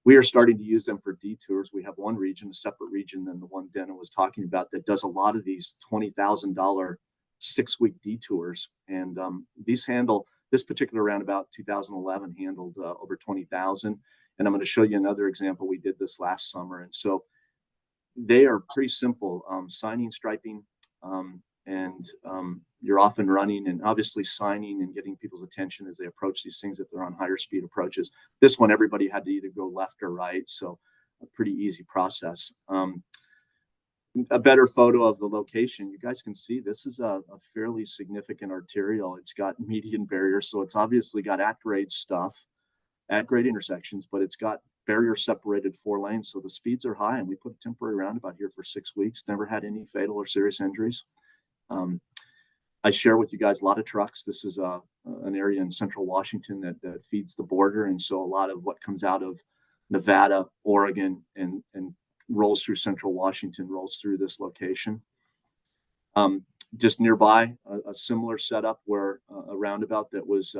We are starting to use them for detours. We have one region, a separate region than the one Dennis was talking about, that does a lot of these $20,000 6-week detours. And this particular roundabout, 2011, handled over 20,000. And I'm going to show you another example. We did this last summer. And so they are pretty simple, signing, striping, and you're off and running, and obviously signing and getting people's attention as they approach these things if they're on higher speed approaches. This one, everybody had to either go left or right, so a pretty easy process. A better photo of the location, you guys can see this is a fairly significant arterial. It's got median barriers, so it's obviously got at-grade stuff, at-grade intersections, but it's got barrier separated 4 lanes, so the speeds are high, and we put a temporary roundabout here for 6 weeks, never had any fatal or serious injuries. I share with you guys a lot of trucks. This is an area in central Washington that feeds the border, and so a lot of what comes out of Nevada, Oregon, and rolls through central Washington rolls through this location. Just nearby, a similar setup where a roundabout that was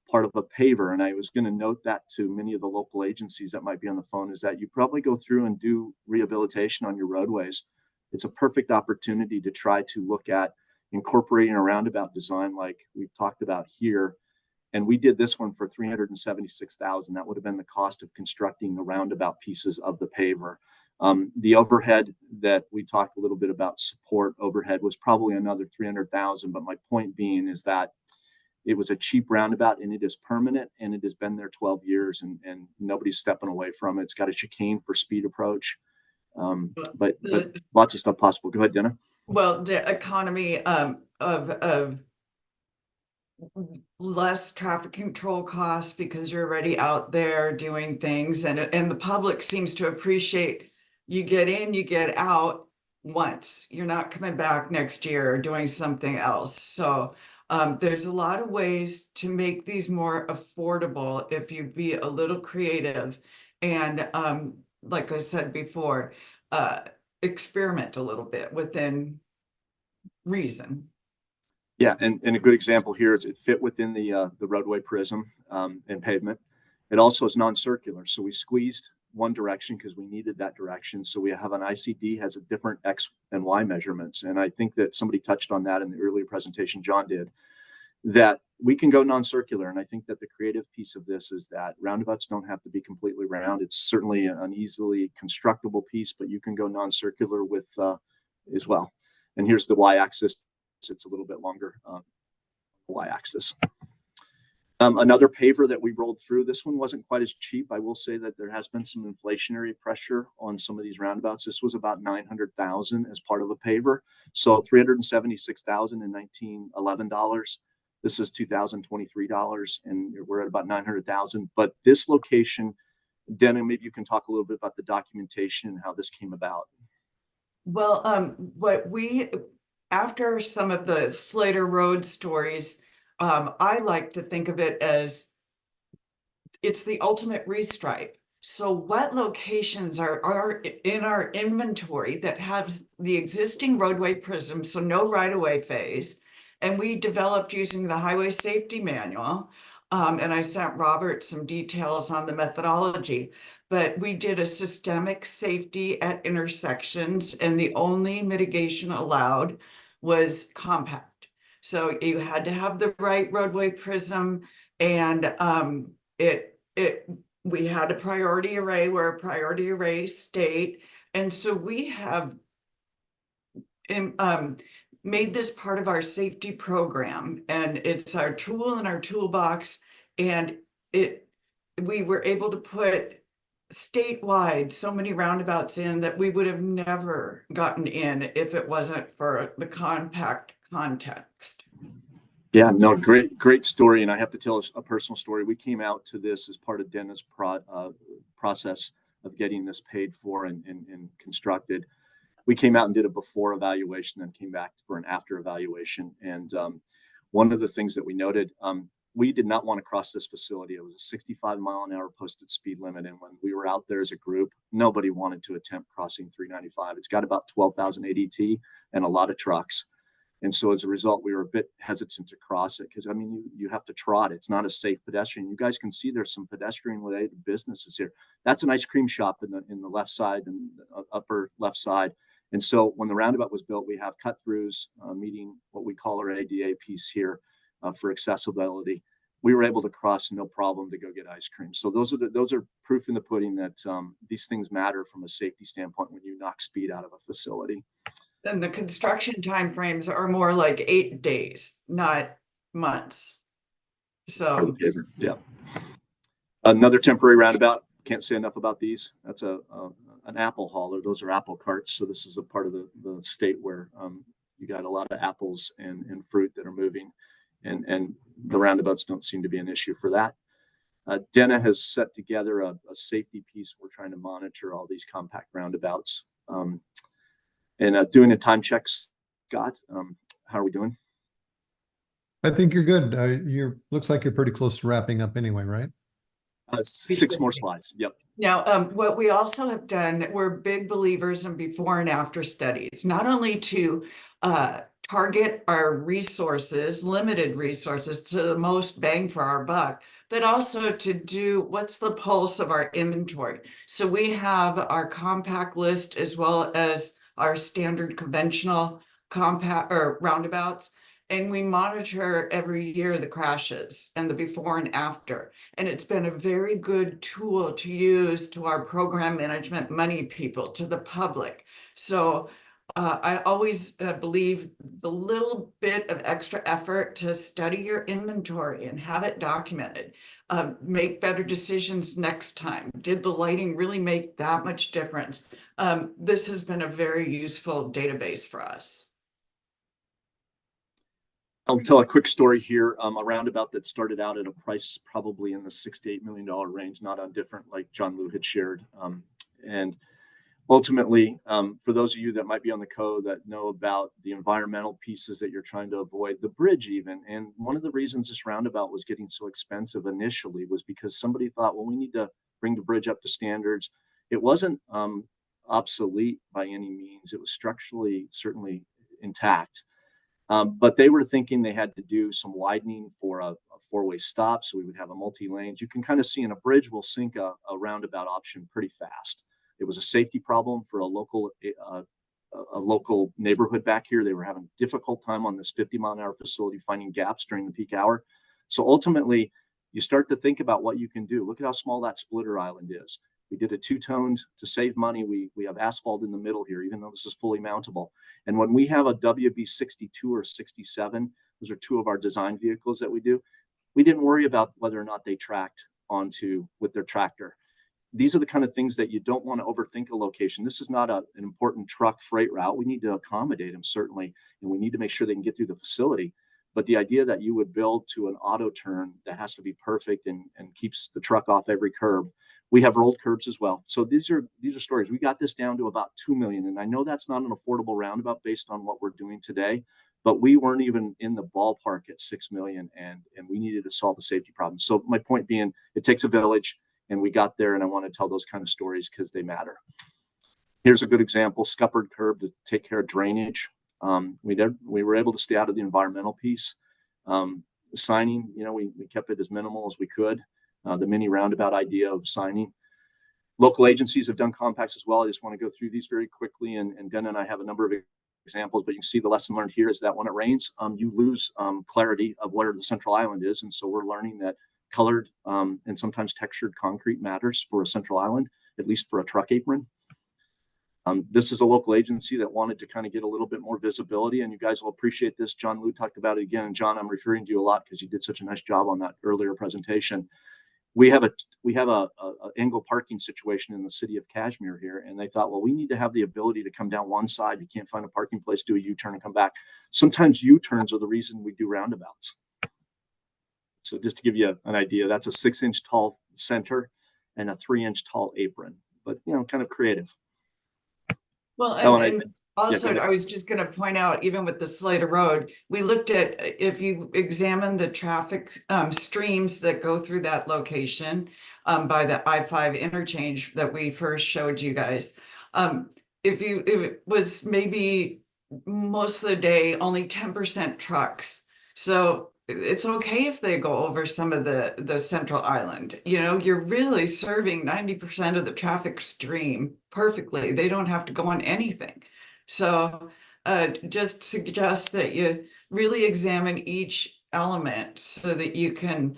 part of a paver. And I was going to note that to many of the local agencies that might be on the phone, is that you probably go through and do rehabilitation on your roadways. It's a perfect opportunity to try to look at incorporating a roundabout design like we've talked about here. And we did this one for $376,000. That would have been the cost of constructing the roundabout pieces of the paver. The overhead that we talked a little bit about, support overhead, was probably another $300,000. But my point being is that it was a cheap roundabout, and it is permanent, and it has been there 12 years, and nobody's stepping away from it. It's got a chicane for speed approach, but lots of stuff possible. Go ahead, Jenna. Well, the economy of less traffic control costs because you're already out there doing things, and the public seems to appreciate you get in, you get out once. You're not coming back next year or doing something else. So There's a lot of ways to make these more affordable if you be a little creative and, like I said before, experiment a little bit within reason. Yeah, and a good example here is it fit within the roadway prism and pavement. It also is non-circular, so we squeezed one direction because we needed that direction. So we have an ICD has a different X and Y measurements, and I think that somebody touched on that in the earlier presentation. John did, that we can go non-circular, and I think that the creative piece of this is that roundabouts don't have to be completely round. It's certainly an easily constructible piece, but you can go non-circular with as well. And here's the Y-axis. It's a little bit longer Y-axis. Another paver that we rolled through, this one wasn't quite as cheap. I will say that there has been some inflationary pressure on some of these roundabouts. This was about $900,000 as part of a paver. So $376,000 in $1911. This is $2023, and we're at about $900,000. But this location, Denna, maybe you can talk a little bit about the documentation and how this came about. Well, after some of the Slater Road stories, I like to think of it as it's the ultimate restripe. So what locations are in our inventory that have the existing roadway prism, so no right-of-way phase, and we developed using the highway safety manual, and I sent Robert some details on the methodology, but we did a systemic safety at intersections, and the only mitigation allowed was compact. So you had to have the right roadway prism, and we had a priority array. We're a priority array state, and so we have made this part of our safety program, and it's our tool in our toolbox. And we were able to put statewide so many roundabouts in that we would have never gotten in if it wasn't for the compact context. Yeah, no, great story. And I have to tell a personal story. We came out to this as part of Denna's process of getting this paid for and constructed. We came out and did a before evaluation, then came back for an after evaluation. And one of the things that we noted, we did not want to cross this facility. It was a 65-mile-an-hour posted speed limit. And when we were out there as a group, nobody wanted to attempt crossing 395. It's got about 12,000 ADT and a lot of trucks. And so as a result, we were a bit hesitant to cross it because, I mean, you have to trot. It's not a safe pedestrian. You guys can see there's some pedestrian-related businesses here. That's an ice cream shop in the left side and the upper left side. And so when the roundabout was built, we have cut-throughs meeting what we call our ADA piece here for accessibility. We were able to cross no problem to go get ice cream. So those are proof in the pudding that these things matter from a safety standpoint when you knock speed out of a facility. Then the construction timeframes are more like 8 days, not months. So yeah. Another temporary roundabout. Can't say enough about these. That's an apple hauler. Those are apple carts. So this is a part of the state where you got a lot of apples and fruit that are moving, and the roundabouts don't seem to be an issue for that. Denna has set together a safety piece. We're trying to monitor all these compact roundabouts. And doing a time check, Scott, how are we doing? I think you're good. Looks like you're pretty close to wrapping up anyway, right? 6 more slides. Yep. now, what we also have done, we're big believers in before and after studies, not only to target our resources, limited resources, to the most bang for our buck, but also to do what's the pulse of our inventory. So we have our compact list as well as our standard conventional compact or roundabouts, and we monitor every year the crashes and the before and after. And it's been a very good tool to use to our program management money people, to the public. So I always believe the little bit of extra effort to study your inventory and have it documented, make better decisions next time. Did the lighting really make that much difference? This has been a very useful database for us. I'll tell a quick story here. A roundabout that started out at a price probably in the $6 to $8 million range, not undifferent, like John Liu had shared. And ultimately, for those of you that might be on the code that know about the environmental pieces that you're trying to avoid, the bridge even, and one of the reasons this roundabout was getting so expensive initially was because somebody thought, well, we need to bring the bridge up to standards. It wasn't obsolete by any means. It was structurally certainly intact. But they were thinking they had to do some widening for a four-way stop, so we would have a multi-lanes. You can kind of see in a bridge will sink a roundabout option pretty fast. It was a safety problem for a local neighborhood back here. They were having a difficult time on this 50-mile-an-hour facility finding gaps during the peak hour. So ultimately, you start to think about what you can do. Look at how small that splitter island is. We did a two-toned to save money. We have asphalt in the middle here, even though this is fully mountable. And when we have a WB 62 or 67, those are two of our design vehicles that we do, we didn't worry about whether or not they tracked onto with their tractor. These are the kind of things that you don't want to overthink a location. This is not an important truck freight route. We need to accommodate them, certainly, and we need to make sure they can get through the facility. But the idea that you would build to an auto turn that has to be perfect and keeps the truck off every curb. We have rolled curbs as well. So these are stories. We got this down to about 2 million. And I know that's not an affordable roundabout based on what we're doing today, but we weren't even in the ballpark at 6 million and we needed to solve the safety problem. So my point being, it takes a village and we got there, and I want to tell those kind of stories because they matter. Here's a good example, scuppered curb to take care of drainage. We were able to stay out of the environmental piece. Signing, we kept it as minimal as we could. The mini roundabout idea of signing. Local agencies have done compacts as well. I just want to go through these very quickly, and Den and I have a number of examples, but you can see the lesson learned here is that when it rains, you lose clarity of where the central island is. And so we're learning that colored and sometimes textured concrete matters for a central island, at least for a truck apron. This is a local agency that wanted to kind of get a little bit more visibility, and you guys will appreciate this. John Liu talked about it again. And John, I'm referring to you a lot because you did such a nice job on that earlier presentation. We have a angle parking situation in the city of Kashmir here, and they thought, well, we need to have the ability to come down one side. You can't find a parking place, do a U-turn and come back. Sometimes U-turns are the reason we do roundabouts. So just to give you an idea, that's a 6-inch tall center and a 3-inch tall apron, but kind of creative. Well, and also, I was just going to point out, even with the Slater Road, we looked at, if you examine the traffic streams that go through that location by the I-5 interchange that we first showed you guys, if it was maybe most of the day, only 10% trucks. So it's okay if they go over some of the central island. You're really serving 90% of the traffic stream perfectly. They don't have to go on anything. So just suggest that you really examine each element so that you can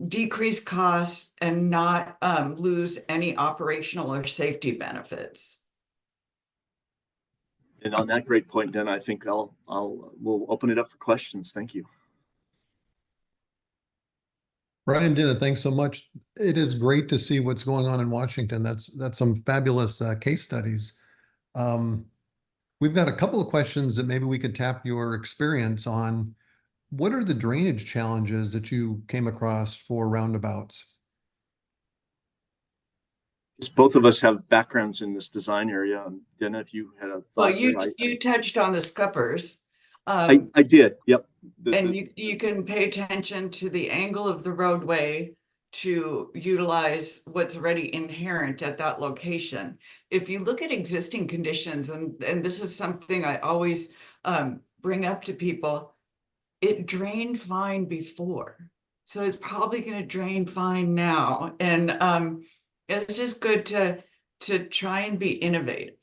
decrease costs and not lose any operational or safety benefits. And on that great point, Dan, I think we'll open it up for questions. Thank you. Brian, Dina, thanks so much. It is great to see what's going on in Washington. That's some fabulous case studies. We've got a couple of questions that maybe we could tap your experience on. What are the drainage challenges that you came across for roundabouts? Both of us have backgrounds in this design area. Dina, if you had a thought. Well, you touched on the scuppers. I did. Yep. And you can pay attention to the angle of the roadway to utilize what's already inherent at that location. If you look at existing conditions, and this is something I always bring up to people, it drained fine before. So it's probably going to drain fine now. And it's just good to try and be innovative.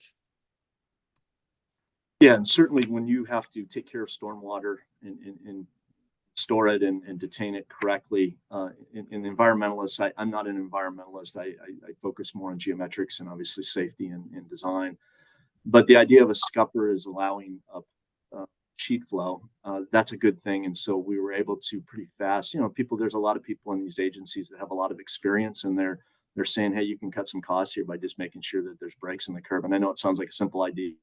Yeah, and certainly when you have to take care of stormwater and store it and detain it correctly, in the environmentalist, I'm not an environmentalist. I focus more on geometrics and obviously safety and design. But the idea of a scupper is allowing a sheet flow. That's a good thing. And so we were able to pretty fast, there's a lot of people in these agencies that have a lot of experience, and they're saying, hey, you can cut some costs here by just making sure that there's brakes in the curb. And I know it sounds like a simple idea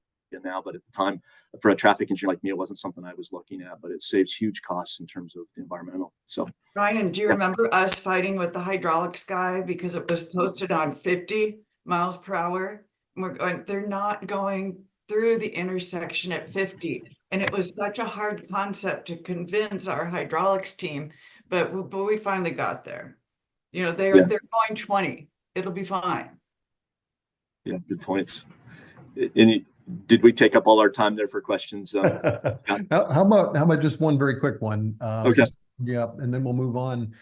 now, but at the time, for a traffic engineer like me, it wasn't something I was looking at, but it saves huge costs in terms of the environmental. So Ryan, do you remember us fighting with the hydraulics guy because it was posted on 50 miles per hour they're not going through the intersection at 50. And it was such a hard concept to convince our hydraulics team, but we finally got there. You know, they're going 20. It'll be fine. Yeah, good points. Did we take up all our time there for questions? How about just one very quick one? Okay. Yeah, and then we'll move on.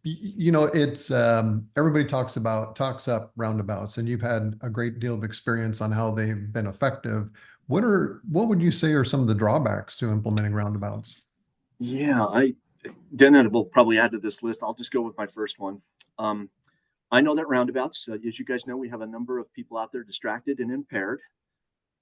You know, it's everybody talks up roundabouts, and you've had a great deal of experience on how they've been effective. What would you say are some of the drawbacks to implementing roundabouts? Yeah, Dennis will probably add to this list. I'll just go with my first one. I know that roundabouts, as you guys know, we have a number of people out there distracted and impaired.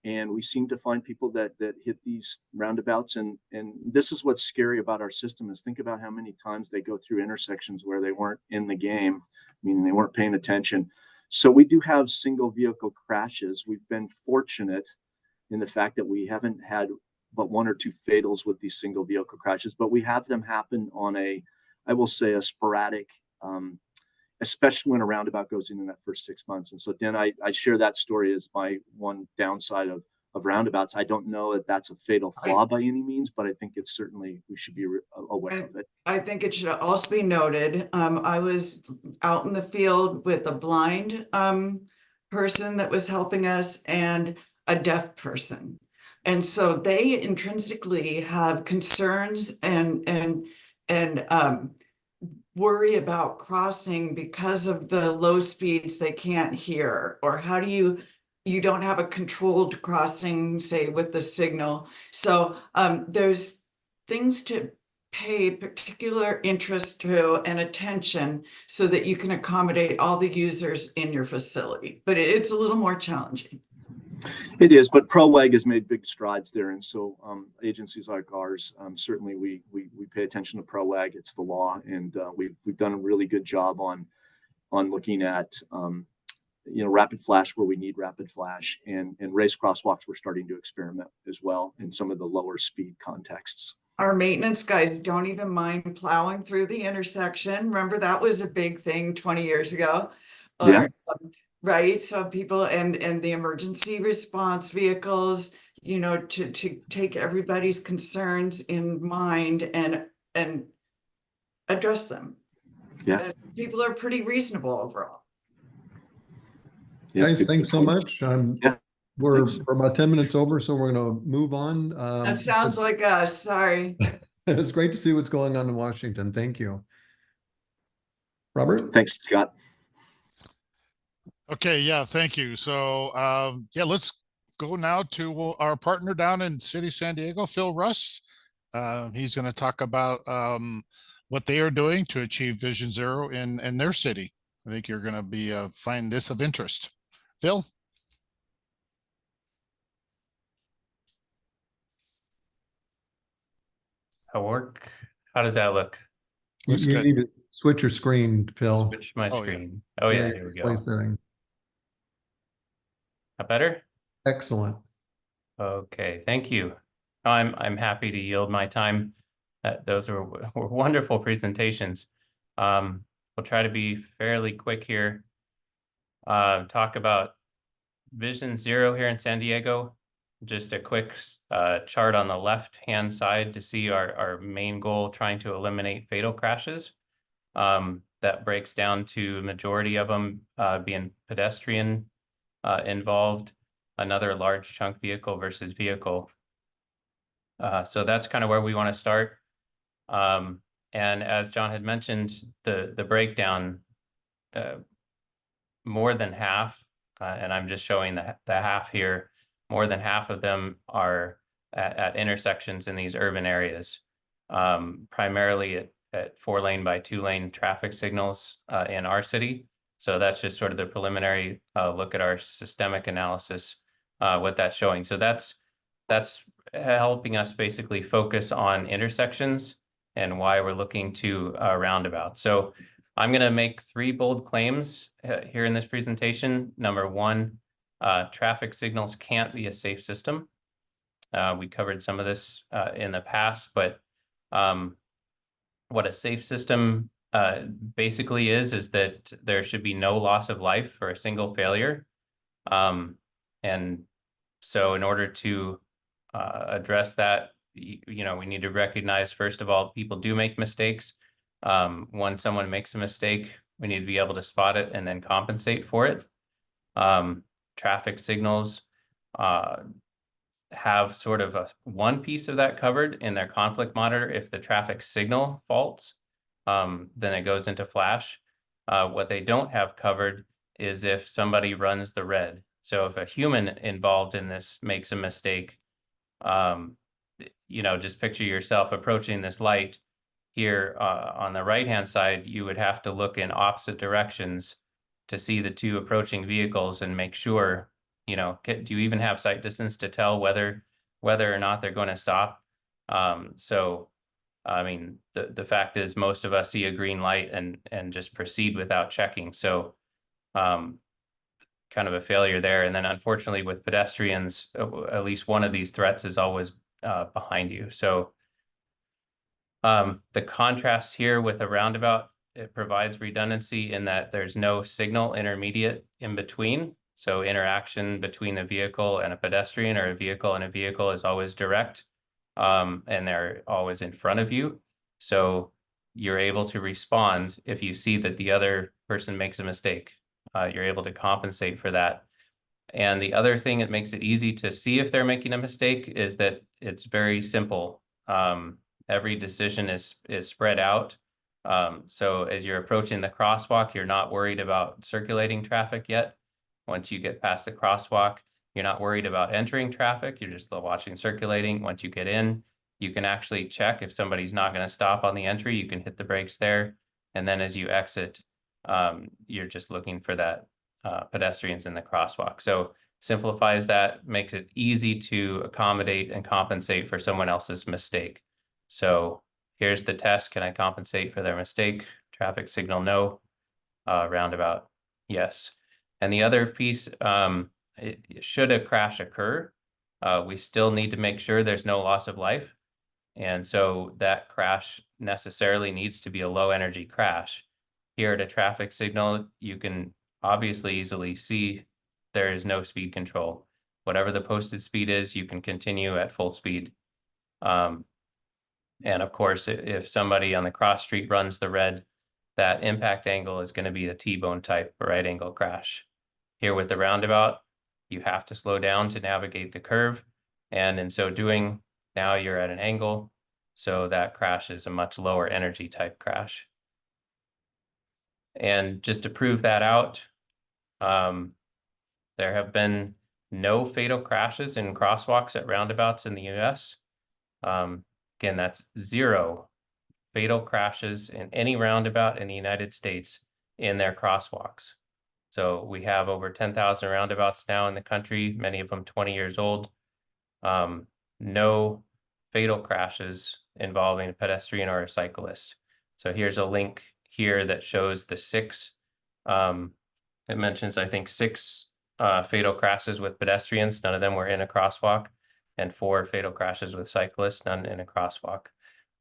And we seem to find people that hit these roundabouts. And this is what's scary about our system is think about how many times they go through intersections where they weren't in the game, meaning they weren't paying attention. So we do have single vehicle crashes. We've been fortunate in the fact that we haven't had but 1 or 2 fatals with these single vehicle crashes, but we have them happen on I will say a sporadic, especially when a roundabout goes in that first 6 months. And so then I share that story as my one downside of roundabouts. I don't know if that's a fatal flaw by any means, but I think it's certainly, we should be aware of it. I think it should also be noted, I was out in the field with a blind person that was helping us and a deaf person. And so they intrinsically have concerns and worry about crossing because of the low speeds they can't hear, or how do you don't have a controlled crossing, say with the signal. So there's things to pay particular interest to and attention so that you can accommodate all the users in your facility, but it's a little more challenging. It is, but ProWag has made big strides there, and so agencies like ours, certainly we pay attention to ProWag. It's the law, and we've done a really good job on looking at rapid flash where we need rapid flash, and race crosswalks. We're starting to experiment as well in some of the lower speed contexts. Our maintenance guys don't even mind plowing through the intersection. Remember that was a big thing 20 years ago. Yeah. Right, so people and the emergency response vehicles, you know, to take everybody's concerns in mind and address them. Yeah, people are pretty reasonable overall. yeah, Guys, good thanks so points. much. Yeah, We're thanks. about 10 minutes over, so we're going to move on. That sounds like us, sorry. It's great to see what's going on in Washington. Thank you. Robert? Thanks, Scott. Okay, yeah, thank you. So yeah, let's go now to our partner down in City San Diego, Phil Russ. He's going to talk about what they are doing to achieve Vision Zero in their city. I think you're going to be find this of interest. Phil? How does that look? Looks You good. need to switch your screen, Phil. Switch my Oh, yeah. screen. Oh yeah, here we display go. setting. That better? Excellent. Okay, thank you. I'm happy to yield my time. Those were wonderful presentations. We'll try to be fairly quick here. Talk about Vision Zero here in San Diego. Just a quick chart on the left-hand side to see our main goal, trying to eliminate fatal crashes. That breaks down to a majority of them being pedestrian involved, another large chunk vehicle versus vehicle. So that's kind of where we want to start. And as John had mentioned, the breakdown, more than half, and I'm just showing the half here, more than half of them are at intersections in these urban areas, primarily at 4-lane by 2-lane traffic signals in our city. So that's just sort of the preliminary look at our systemic analysis, what that's showing. So that's helping us basically focus on intersections and why we're looking to roundabouts. So I'm going to make 3 bold claims here in this presentation. Number 1, traffic signals can't be a safe system. We covered some of this in the past, but what a safe system basically is that there should be no loss of life for a single failure. And so in order to address that, you know, we need to recognize, first of all, people do make mistakes. When someone makes a mistake, we need to be able to spot it and then compensate for it. Traffic signals have sort of one piece of that covered in their conflict monitor. If the traffic signal faults, then it goes into flash. What they don't have covered is if somebody runs the red. So if a human involved in this makes a mistake, you know, just picture yourself approaching this light here on the right-hand side. You would have to look in opposite directions to see the two approaching vehicles and make sure, you know, do you even have sight distance to tell whether or not they're going to stop? So, I mean, the fact is most of us see a green light and just proceed without checking. So, kind of a failure there. And then unfortunately with pedestrians, at least one of these threats is always behind you. So the contrast here with a roundabout, it provides redundancy in that there's no signal intermediate in between. So interaction between a vehicle and a pedestrian, or a vehicle and a vehicle, is always direct, and they're always in front of you. So you're able to respond if you see that the other person makes a mistake. You're able to compensate for that. And the other thing that makes it easy to see if they're making a mistake is that it's very simple. Every decision is spread out. So as you're approaching the crosswalk, you're not worried about circulating traffic yet. Once you get past the crosswalk, you're not worried about entering traffic. You're just watching circulating. Once you get in, you can actually check if somebody's not going to stop on the entry. You can hit the brakes there. And then as you exit, you're just looking for that pedestrians in the crosswalk. So simplifies that, makes it easy to accommodate and compensate for someone else's mistake. So here's the test. Can I compensate for their mistake? Traffic signal, no. Roundabout, yes. And the other piece, should a crash occur, we still need to make sure there's no loss of life. And so that crash necessarily needs to be a low energy crash. Here at a traffic signal, you can obviously easily see there is no speed control. Whatever the posted speed is, you can continue at full speed. And of course, if somebody on the cross street runs the red, that impact angle is going to be a T-bone type right angle crash. Here with the roundabout, you have to slow down to navigate the curve. And in so doing, now you're at an angle. So that crash is a much lower energy type crash. And just to prove that out, there have been no fatal crashes in crosswalks at roundabouts in the US. Again, that's 0 fatal crashes in any roundabout in the United States in their crosswalks. So we have over 10,000 roundabouts now in the country, many of them 20 years old. No fatal crashes involving a pedestrian or a cyclist. So here's a link here that shows the 6, it mentions, I think, 6 fatal crashes with pedestrians. None of them were in a crosswalk, and 4 fatal crashes with cyclists, none in a crosswalk.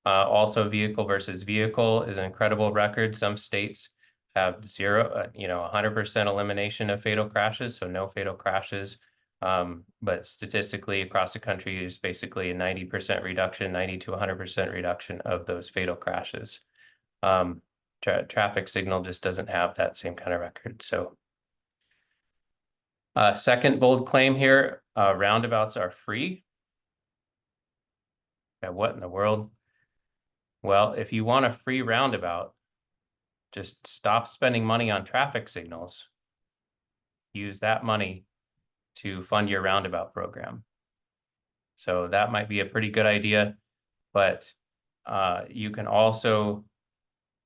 Also, vehicle versus vehicle is an incredible record. Some states have 0, 100% elimination of fatal crashes, so no fatal crashes. But statistically across the country is basically a 90% reduction, 90 to 100% reduction of those fatal crashes. Traffic signal just doesn't have that same kind of record. So second bold claim here, roundabouts are free. What in the world? Well, if you want a free roundabout, just stop spending money on traffic signals. Use that money to fund your roundabout program. So that might be a pretty good idea, but you can also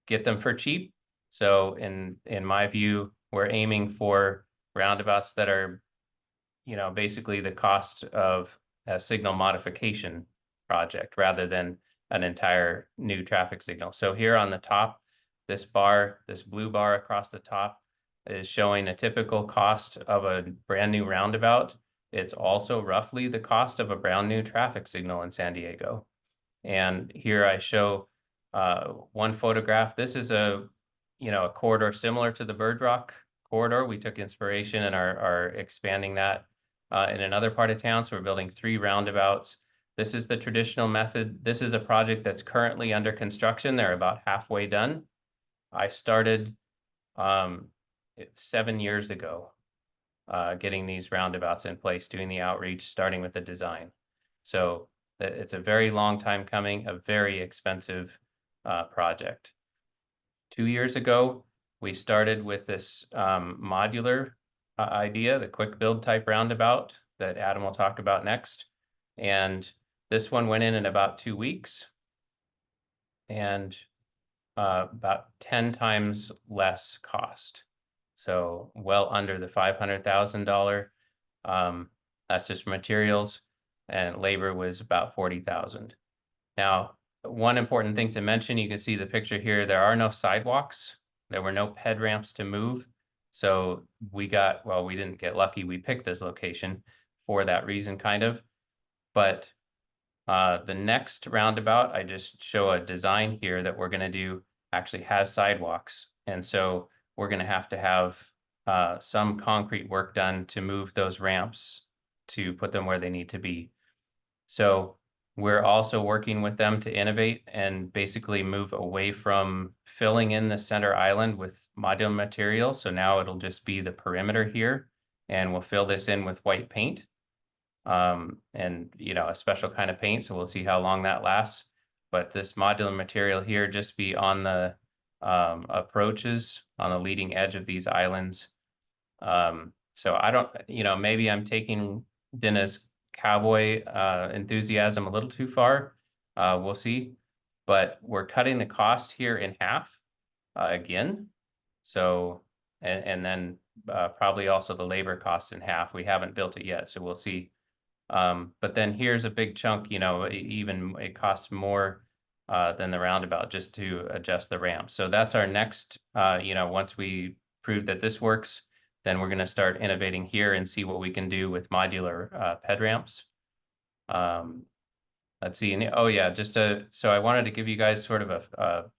get them for cheap. So in my view, we're aiming for roundabouts that are, basically the cost of a signal modification project rather than an entire new traffic signal. So here on the top, this blue bar across the top is showing a typical cost of a brand new roundabout. It's also roughly the cost of a brand new traffic signal in San Diego. And here I show one photograph. This is a corridor similar to the Bird Rock corridor. We took inspiration and are expanding that in another part of town. So we're building 3 roundabouts. This is the traditional method. This is a project that's currently under construction. They're about halfway done. I started 7 years ago getting these roundabouts in place, doing the outreach, starting with the design. So it's a very long time coming, a very expensive project. 2 years ago, we started with this modular idea, the quick build type roundabout that Adam will talk about next. And this one went in about 2 weeks and about 10 times less cost. So well under the $500,000. That's just materials, and labor was about 40,000. Now, one important thing to mention, you can see the picture here, there are no sidewalks. There were no ped ramps to move. So we didn't get lucky. We picked this location for that reason, kind of. But the next roundabout, I just show a design here that we're going to do, actually has sidewalks. And so we're going to have some concrete work done to move those ramps to put them where they need to be. So we're also working with them to innovate and basically move away from filling in the center island with modular material. So now it'll just be the perimeter here, and we'll fill this in with white paint. And a special kind of paint, so we'll see how long that lasts. But this modular material here just be on the approaches on the leading edge of these islands. So I don't, maybe I'm taking Dinah's cowboy enthusiasm a little too far. We'll see. But we're cutting the cost here in half again. So, and then probably also the labor cost in half. We haven't built it yet, so we'll see. But then here's a big chunk, even it costs more than the roundabout just to adjust the ramp. So that's our next, once we prove that this works, then we're going to start innovating here and see what we can do with modular ped ramps. Let's see. Oh yeah, so I wanted to give you guys sort of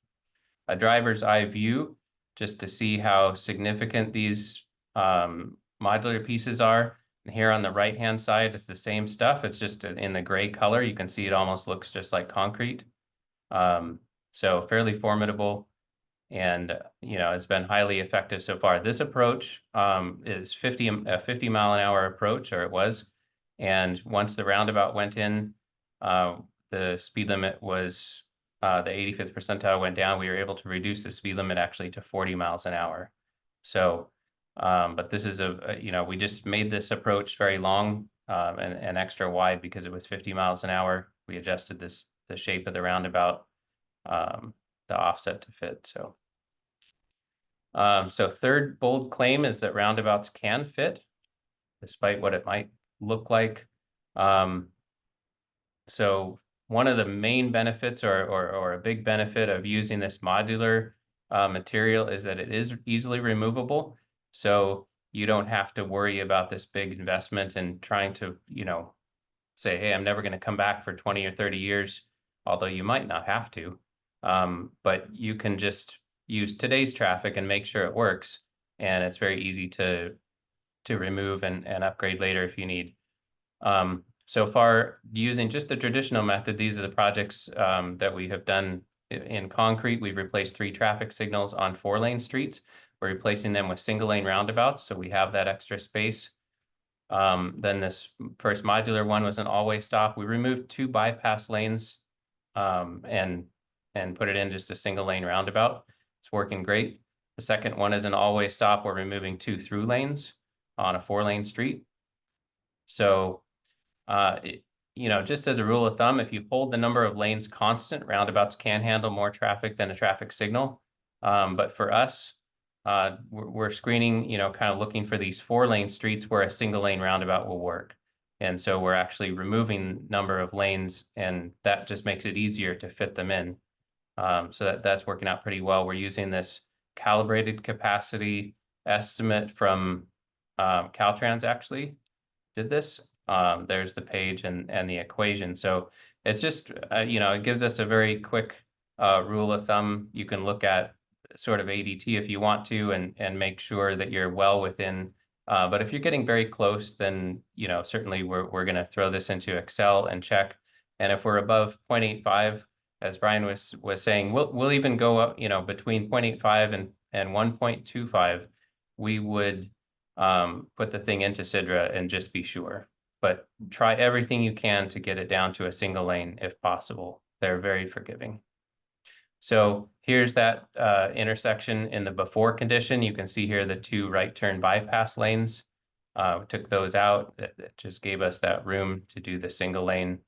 a driver's eye view just to see how significant these modular pieces are. And here on the right-hand side, it's the same stuff. It's just in the gray color. You can see it almost looks just like concrete. So fairly formidable, and it's been highly effective so far. This approach is a 50 mile an hour approach, or it was. And once the roundabout went in, the speed limit was the 85th percentile went down. We were able to reduce the speed limit actually to 40 miles an hour. So, but this is we just made this approach very long and extra wide because it was 50 miles an hour. We adjusted the shape of the roundabout, the offset to fit. So third bold claim is that roundabouts can fit, despite what it might look like. So one of the main benefits or a big benefit of using this modular material is that it is easily removable. So you don't have to worry about this big investment and trying to, say, hey, I'm never going to come back for 20 or 30 years, although you might not have to. But you can just use today's traffic and make sure it works. And it's very easy to remove and upgrade later if you need. So far, using just the traditional method, these are the projects that we have done in concrete. We've replaced 3 traffic signals on 4-lane streets. We're replacing them with single-lane roundabouts, so we have that extra space. Then this first modular one was an all-way stop. We removed 2 bypass lanes and put it in just a single-lane roundabout. It's working great. The second one is an all-way stop. We're removing 2 through lanes on a 4-lane street. So, just as a rule of thumb, if you hold the number of lanes constant, roundabouts can handle more traffic than a traffic signal. But for us, we're screening, kind of looking for these 4-lane streets where a single-lane roundabout will work. And so we're actually removing number of lanes, and that just makes it easier to fit them in. So that's working out pretty well. We're using this calibrated capacity estimate from Caltrans actually did this. There's the page and the equation. So it's just, it gives us a very quick rule of thumb. You can look at sort of ADT if you want to, and make sure that you're well within. But if you're getting very close, then, you know, certainly we're going to throw this into Excel and check. And if we're above 0.85, as Brian was saying, we'll even go up, you know, between 0.85 and 1.25, we would put the thing into Sidra and just be sure. But try everything you can to get it down to a single lane if possible. They're very forgiving. So here's that intersection in the before condition. You can see here the 2 right turn bypass lanes. We took those out. That just gave us that room to do the single lane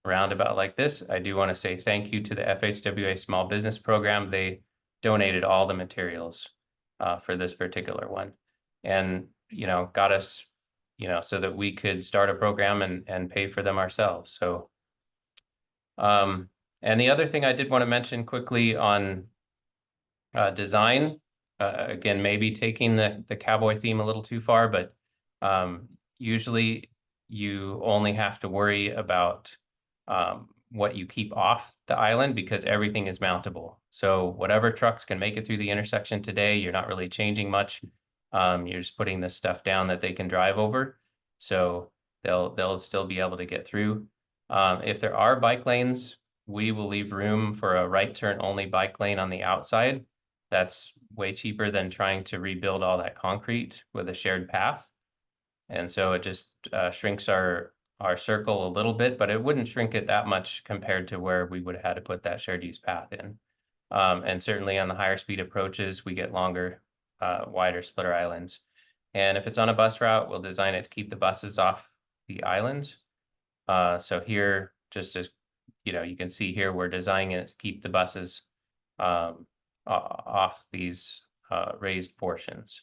roundabout like this. I do want to say thank you to the FHWA Small Business Program. They donated all the materials for this particular one, and, you know, got us, you know, so that we could start a program and pay for them ourselves. So and the other thing I did want to mention quickly on design, again, maybe taking the cowboy theme a little too far, but usually you only have to worry about what you keep off the island, because everything is mountable. So whatever trucks can make it through the intersection today, you're not really changing much. You're just putting this stuff down that they can drive over. So they'll still be able to get through. If there are bike lanes, we will leave room for a right turn only bike lane on the outside. That's way cheaper than trying to rebuild all that concrete with a shared path. And so it just shrinks our circle a little bit, but it wouldn't shrink it that much compared to where we would have had to put that shared use path in. And certainly on the higher speed approaches, we get longer, wider splitter islands. And if it's on a bus route, we'll design it to keep the buses off the islands. So here, just as you know, you can see here, we're designing it to keep the buses off these raised portions.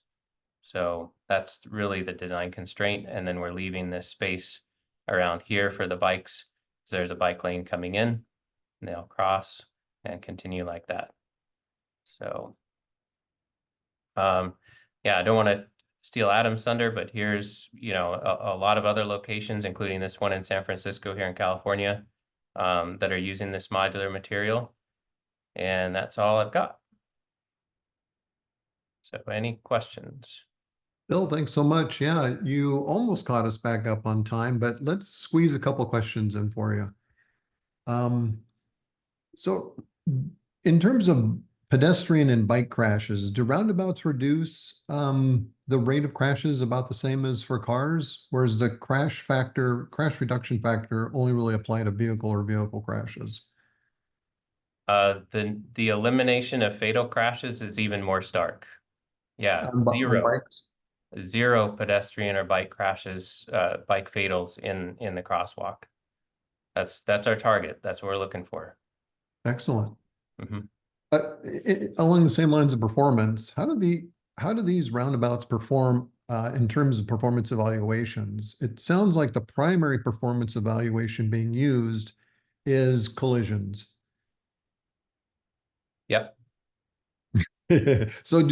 So that's really the design constraint. And then we're leaving this space around here for the bikes. There's a bike lane coming in, and they'll cross and continue like that. So yeah, I don't want to steal Adam's thunder, but here's, you know, a lot of other locations, including this one in San Francisco here in California, that are using this modular material. And that's all I've got. So any questions? Bill, thanks so much. Yeah, you almost caught us back up on time, but let's squeeze a couple questions in for you. So in terms of pedestrian and bike crashes, do roundabouts reduce the rate of crashes about the same as for cars? Whereas the crash reduction factor only really apply to vehicle or vehicle crashes? The elimination of fatal crashes is even more stark. Yeah, On bikes? Zero pedestrian or bike crashes, bike fatals in the crosswalk. That's our target. That's what we're looking for. Excellent. Mhm. Along the same lines of performance, how do these roundabouts perform in terms of performance evaluations? It sounds like the primary performance evaluation being used is collisions. Yep. So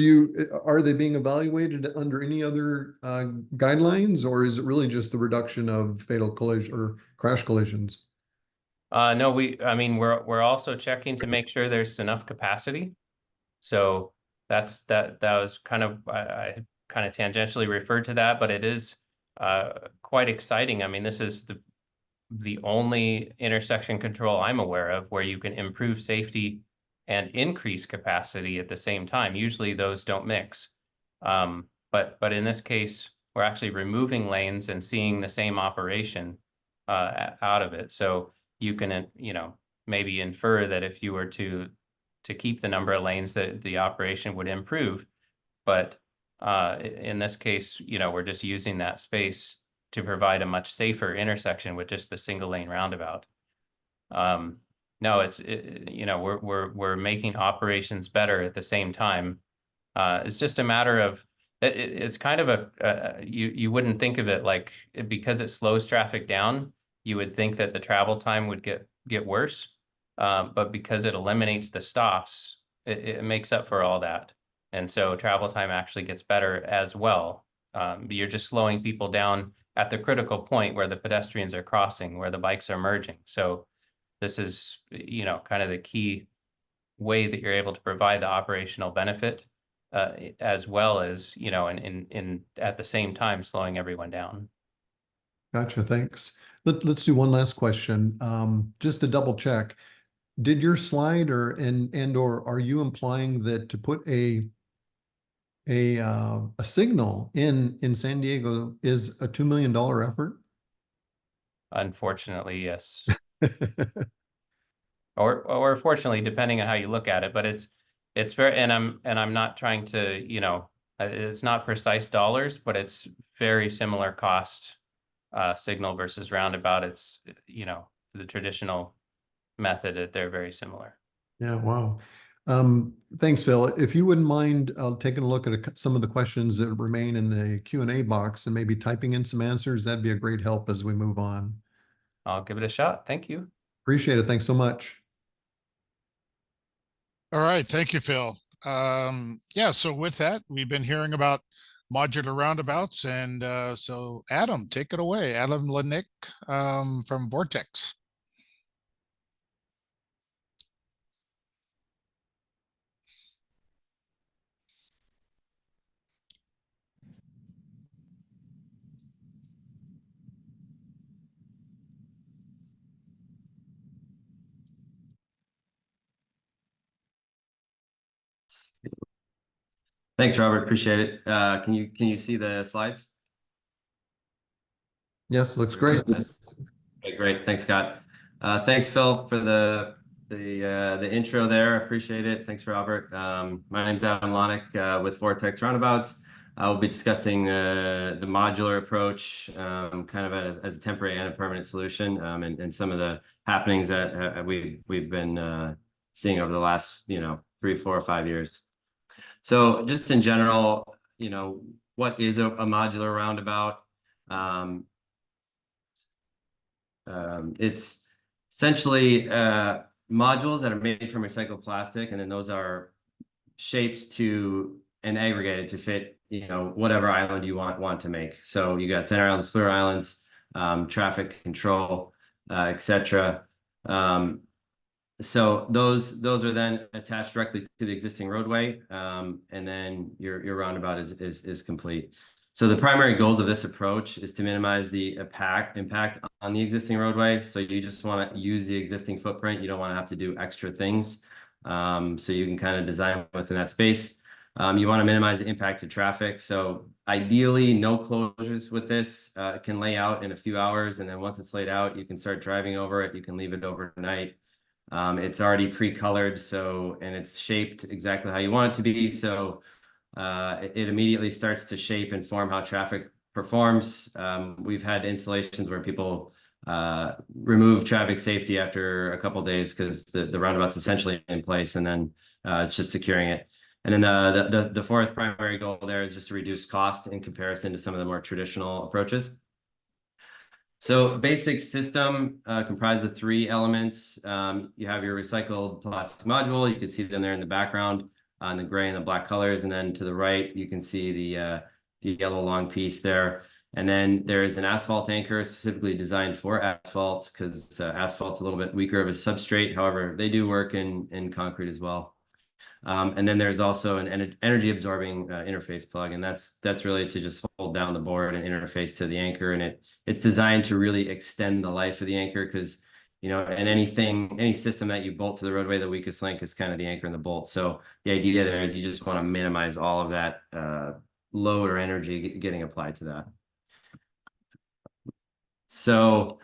are they being evaluated under any other guidelines, or is it really just the reduction of fatal collision or crash collisions? No, I mean, we're also checking to make sure there's enough capacity. So that was kind of, I kind of tangentially referred to that, but it is quite exciting. I mean, this is the only intersection control I'm aware of where you can improve safety and increase capacity at the same time. Usually those don't mix. But in this case, we're actually removing lanes and seeing the same operation out of it. So you can, you know, maybe infer that if you were to keep the number of lanes, that the operation would improve. But in this case, you know, we're just using that space to provide a much safer intersection with just the single lane roundabout. No, you know, we're making operations better at the same time. It's just a matter of it's kind of you wouldn't think of it like, because it slows traffic down, you would think that the travel time would get worse. But because it eliminates the stops, it makes up for all that. And so travel time actually gets better as well. You're just slowing people down at the critical point where the pedestrians are crossing, where the bikes are merging. So this is, you know, kind of the key way that you're able to provide the operational benefit, as well as, you know, in at the same time slowing everyone down. Gotcha, thanks. Let's do one last question. Just to double check, did your slide or are you implying that to put a signal in San Diego is a $2 million effort? Unfortunately, yes. Or fortunately, depending on how you look at it, but it's very, and I'm not trying to, you know, it's not precise dollars, but it's very similar cost, signal versus roundabout. It's, you know, the traditional method, they're very similar. Yeah, wow. Thanks, Phil. If you wouldn't mind taking a look at some of the questions that remain in the Q&A box and maybe typing in some answers, that'd be a great help as we move on. I'll give it a shot. Thank you. Appreciate it. Thanks so much. All right, thank you, Phil. Yeah, so with that, we've been hearing about modular roundabouts, and so Adam, take it away. Adam Lenick from Vortex. Thanks, Robert. Appreciate it. Can you see the slides? Yes, looks great. Okay, great. Thanks, Scott. Thanks, Phil, for the intro there. Appreciate it. Thanks, Robert. My name's Adam Lonick with Vortex Roundabouts. I will be discussing the modular approach, kind of as a temporary and a permanent solution, and some of the happenings that we've been seeing over the last 3, 4, or 5 years. So just in general, what is a modular roundabout? It's essentially modules that are made from recycled plastic, and then those are shaped to and aggregated to fit, whatever island you want to make. So you got center islands, splitter islands, traffic control, etc. So those are then attached directly to the existing roadway, and then your roundabout is complete. So the primary goals of this approach is to minimize the impact on the existing roadway. So you just want to use the existing footprint. You don't want to have to do extra things. So you can kind of design within that space. You want to minimize the impact to traffic. So ideally, no closures with this. It can lay out in a few hours, and then once it's laid out, you can start driving over it. You can leave it overnight. It's already pre-colored, and it's shaped exactly how you want it to be. So it immediately starts to shape and form how traffic performs. We've had installations where people remove traffic safety after a couple of days because the roundabout's essentially in place, and then it's just securing it. And then the fourth primary goal there is just to reduce cost in comparison to some of the more traditional approaches. So basic system comprised of 3 elements. You have your recycled plastic module. You can see them there in the background on the gray and the black colors. And then to the right, you can see the yellow long piece there. And then there is an asphalt anchor specifically designed for asphalt because asphalt's a little bit weaker of a substrate. However, they do work in concrete as well. And then there's also an energy absorbing interface plug, and that's really to just hold down the board and interface to the anchor. And it's designed to really extend the life of the anchor because, and any system that you bolt to the roadway, the weakest link is kind of the anchor and the bolt. So the idea there is you just want to minimize all of that load or energy getting applied to that. So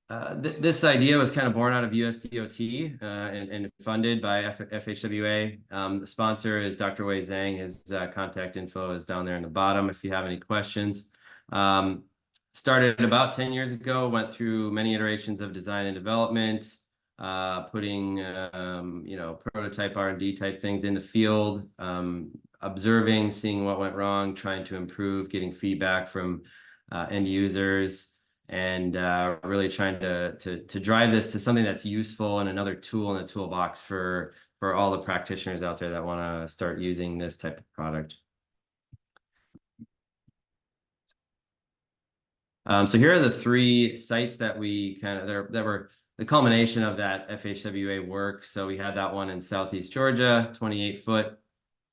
this idea was kind of born out of WSDOT and funded by FHWA. The sponsor is Dr. Wei Zhang. His contact info is down there in the bottom if you have any questions. Started about 10 years ago, went through many iterations of design and development, putting prototype R&D type things in the field, observing, seeing what went wrong, trying to improve, getting feedback from end users, and really trying to drive this to something that's useful and another tool in the toolbox for all the practitioners out there that want to start using this type of product. So here are the 3 sites that we that were the culmination of that FHWA work. So we had that one in Southeast Georgia, 28-foot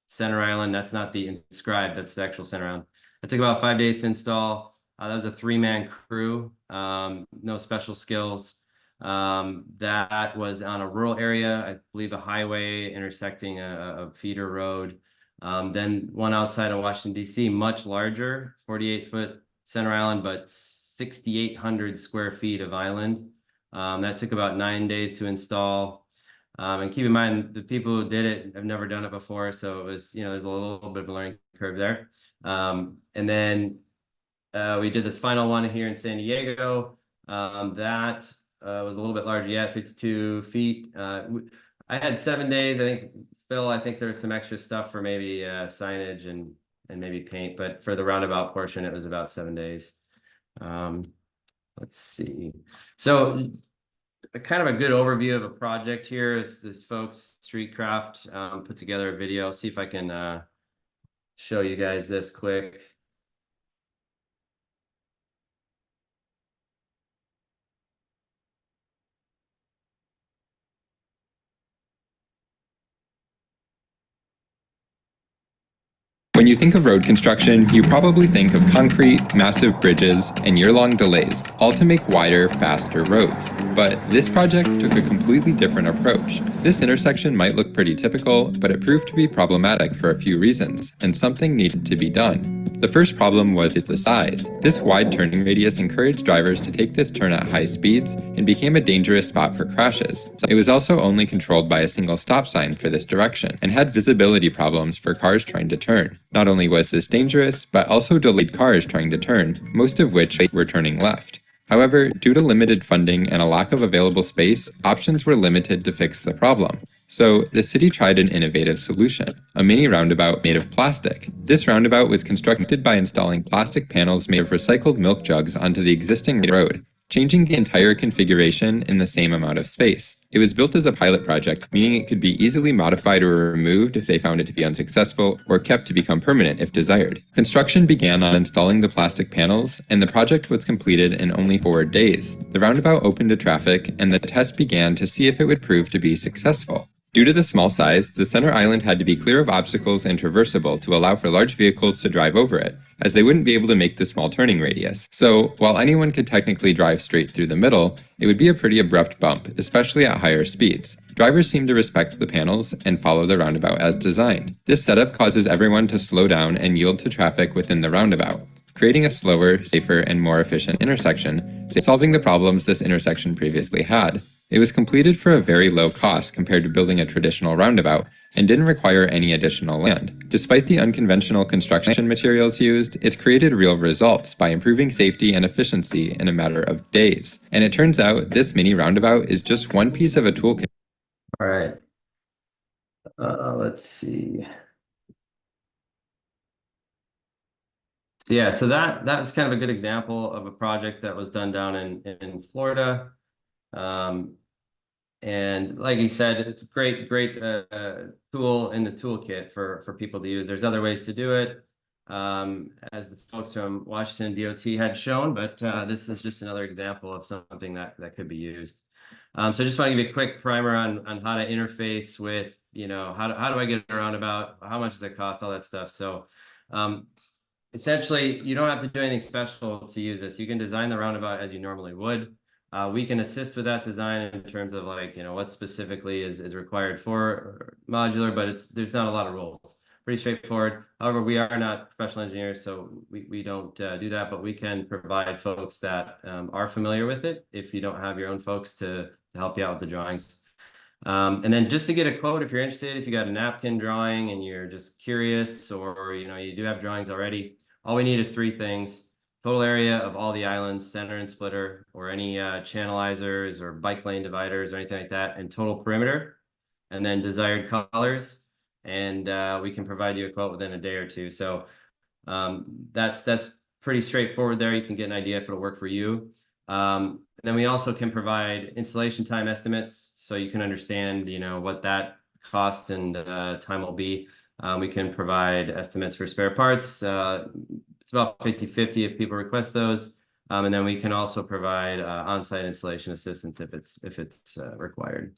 center island. That's not the inscribed, that's the actual center island. It took about 5 days to install. That was a 3-man crew, no special skills. That was on a rural area, I believe a highway intersecting a feeder road. Then one outside of Washington, D.C., much larger, 48-foot center island, but 6,800 square feet of island. That took about 9 days to install. And keep in mind, the people who did it have never done it before, so it was, there's a little bit of a learning curve there. And then we did this final one here in San Diego. That was a little bit larger yet, 52 feet. I had 7 days. I think, Phil, I think there was some extra stuff for maybe signage and maybe paint, but for the roundabout portion, it was about 7 days. Let's see. So kind of a good overview of a project here is this folks Streetcraft put together a video. I'll see if I can show you guys this quick. When you think of road construction, you probably think of concrete, massive bridges, and year-long delays, all to make wider, faster roads. But this project took a completely different approach. This intersection might look pretty typical, but it proved to be problematic for a few reasons, and something needed to be done. The first problem was the size. This wide turning radius encouraged drivers to take this turn at high speeds and became a dangerous spot for crashes. It was also only controlled by a single stop sign for this direction, and had visibility problems for cars trying to turn. Not only was this dangerous, but also delayed cars trying to turn, most of which were turning left. However, due to limited funding and a lack of available space, options were limited to fix the problem. So, the city tried an innovative solution, a mini roundabout made of plastic. This roundabout was constructed by installing plastic panels made of recycled milk jugs onto the existing road, changing the entire configuration in the same amount of space. It was built as a pilot project, meaning it could be easily modified or removed if they found it to be unsuccessful, or kept to become permanent if desired. Construction began on installing the plastic panels, and the project was completed in only 4 days. The roundabout opened to traffic, and the test began to see if it would prove to be successful. Due to the small size, the center island had to be clear of obstacles and traversable to allow for large vehicles to drive over it, as they wouldn't be able to make the small turning radius. So, while anyone could technically drive straight through the middle, it would be a pretty abrupt bump, especially at higher speeds. Drivers seem to respect the panels and follow the roundabout as designed. This setup causes everyone to slow down and yield to traffic within the roundabout, creating a slower, safer, and more efficient intersection, solving the problems this intersection previously had. It was completed for a very low cost compared to building a traditional roundabout, and didn't require any additional land. Despite the unconventional construction materials used, it's created real results by improving safety and efficiency in a matter of days. And it turns out this mini roundabout is just one piece of a toolkit. All right. Let's see. Yeah, so that's kind of a good example of a project that was done down in Florida. And like he said, it's a great tool in the toolkit for people to use. There's other ways to do it, as the folks from Washington DOT had shown, but this is just another example of something that could be used. So I just want to give you a quick primer on how to interface with, how do I get a roundabout? How much does it cost? All that stuff. So essentially, you don't have to do anything special to use this. You can design the roundabout as you normally would. We can assist with that design in terms of what specifically is required for modular, but there's not a lot of rules. Pretty straightforward. However, we are not professional engineers, so we don't do that, but we can provide folks that are familiar with it if you don't have your own folks to help you out with the drawings. And then just to get a quote, if you're interested, if you got a napkin drawing and you're just curious, or you do have drawings already, all we need is 3 things. Total area of all the islands, center and splitter, or any channelizers or bike lane dividers or anything like that, and total perimeter, and then desired colors. And we can provide you a quote within a day or 2. So that's pretty straightforward there. You can get an idea if it'll work for you. Then we also can provide installation time estimates, so you can understand, what that cost and time will be. We can provide estimates for spare parts. It's about 50-50 if people request those. And then we can also provide on-site installation assistance if it's required.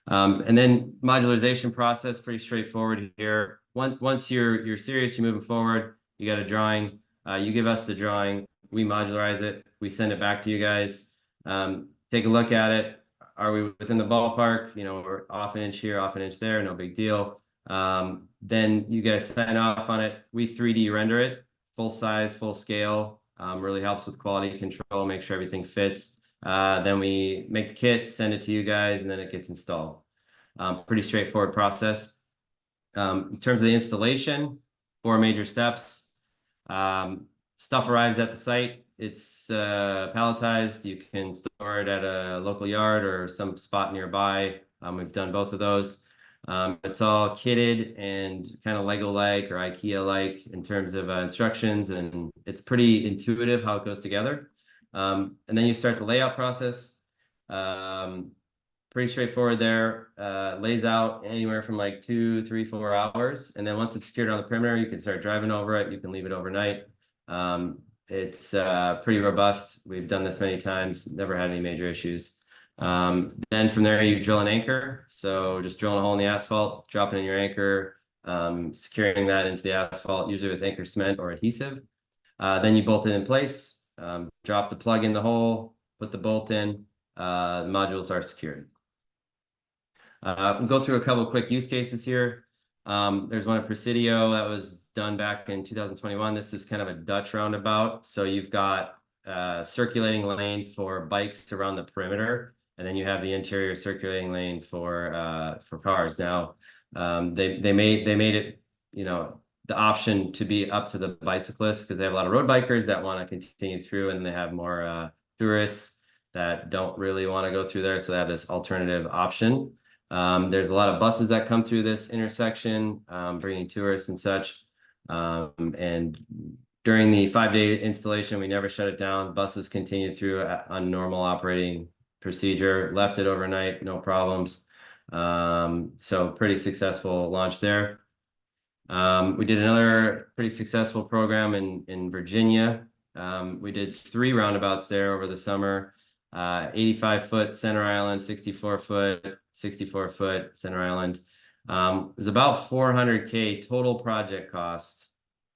And then modularization process, pretty straightforward here. Once you're serious, you're moving forward, you got a drawing, you give us the drawing, we modularize it, we send it back to you guys. Take a look at it. Are we within the ballpark? You know, we're off an inch here, off an inch there, no big deal. Then you guys sign off on it. We 3D render it, full size, full scale. Really helps with quality control, make sure everything fits. Then we make the kit, send it to you guys, and then it gets installed. Pretty straightforward process. In terms of the installation, 4 major steps. Stuff arrives at the site. It's palletized. You can store it at a local yard or some spot nearby. We've done both of those. It's all kitted and kind of Lego-like or IKEA-like in terms of instructions, and it's pretty intuitive how it goes together. And then you start the layout process. Pretty straightforward there. Lays out anywhere from like 2, 3, 4 hours. And then once it's secured on the perimeter, you can start driving over it. You can leave it overnight. It's pretty robust. We've done this many times, never had any major issues. Then from there, you drill an anchor. So just drilling a hole in the asphalt, dropping in your anchor, securing that into the asphalt, usually with anchor cement or adhesive. Then you bolt it in place, drop the plug in the hole, put the bolt in, the modules are secured. We'll go through a couple of quick use cases here. There's one at Presidio that was done back in 2021. This is kind of a Dutch roundabout. So you've got circulating lane for bikes around the perimeter, and then you have the interior circulating lane for cars. Now, they made it, you know, the option to be up to the bicyclists because they have a lot of road bikers that want to continue through, and they have more tourists that don't really want to go through there. So they have this alternative option. There's a lot of buses that come through this intersection, bringing tourists and such. And during the 5-day installation, we never shut it down. Buses continued through on normal operating procedure, left it overnight, no problems. So pretty successful launch there. We did another pretty successful program in Virginia. We did 3 roundabouts there over the summer. 85-foot center island, 64-foot, 64-foot center island. It was about $400K total project cost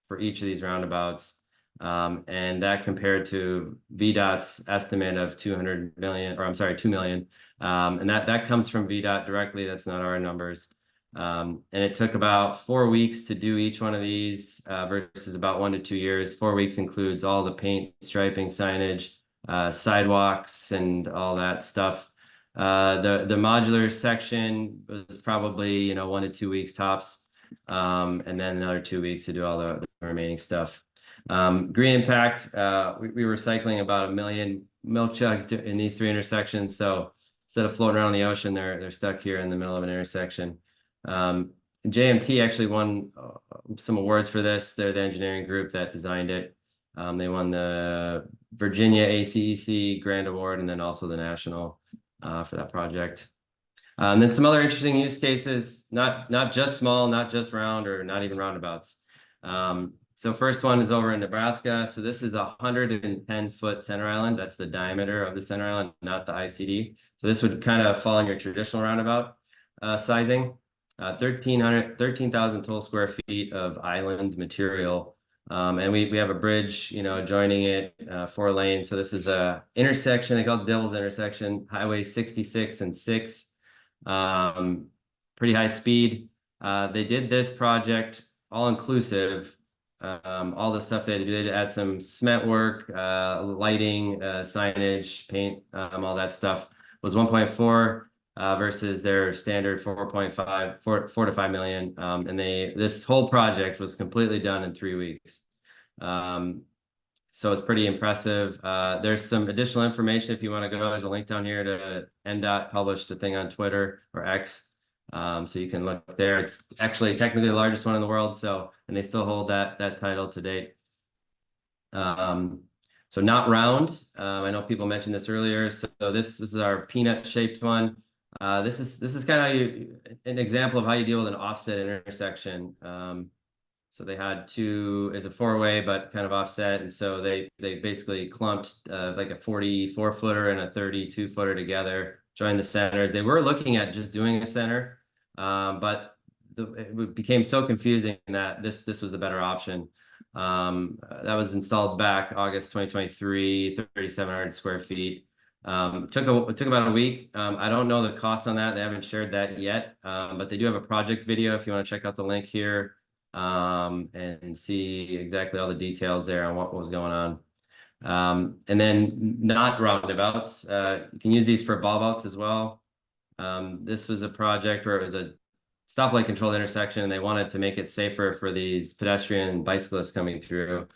for each of these roundabouts. And that compared to VDOT's estimate of 200 million, or I'm sorry, 2 million. And that comes from VDOT directly. That's not our numbers. And it took about 4 weeks to do each one of these versus about 1 to 2 years. 4 weeks includes all the paint, striping, signage, sidewalks, and all that stuff. The modular section was probably 1 to 2 weeks tops, and then another 2 weeks to do all the remaining stuff. Green impact, we were recycling about 1 million milk jugs in these 3 intersections. So instead of floating around the ocean, they're stuck here in the middle of an intersection. JMT actually won some awards for this. They're the engineering group that designed it. They won the Virginia ACEC Grand Award and then also the national for that project. And then some other interesting use cases, not just small, not just round, or not even roundabouts. So first one is over in Nebraska. So this is a 110-foot center island. That's the diameter of the center island, not the ICD. So this would kind of fall in your traditional roundabout sizing. 13,000 total square feet of island material. And we have a bridge, joining it, 4 lanes. So this is a intersection. They call it the Devil's Intersection, Highway 66 and 6. Pretty high speed. They did this project all inclusive. All the stuff they had to do, they had to add some cement work, lighting, signage, paint, all that stuff was 1.4 versus their standard 4.5, 4 to 5 million. And this whole project was completely done in 3 weeks. So it's pretty impressive. There's some additional information if you want to go. There's a link down here to NDOT published a thing on Twitter or X. So you can look there. It's actually technically the largest one in the world. So, and they still hold that title to date. So not round. I know people mentioned this earlier. So this is our peanut shaped one. This is kind of an example of how you deal with an offset intersection. So they had two, it's a 4-way, but kind of offset. And so they basically clumped like a 44-footer and a 32-footer together, joined the centers. They were looking at just doing a center, but it became so confusing that this was the better option. That was installed back August 2023, 3,700 square feet. It took about a week. I don't know the cost on that. They haven't shared that yet, but they do have a project video if you want to check out the link here, and see exactly all the details there on what was going on. And then not roundabouts, you can use these for ball vaults as well. This was a project where it was a stoplight controlled intersection, and they wanted to make it safer for these pedestrian and bicyclists coming through.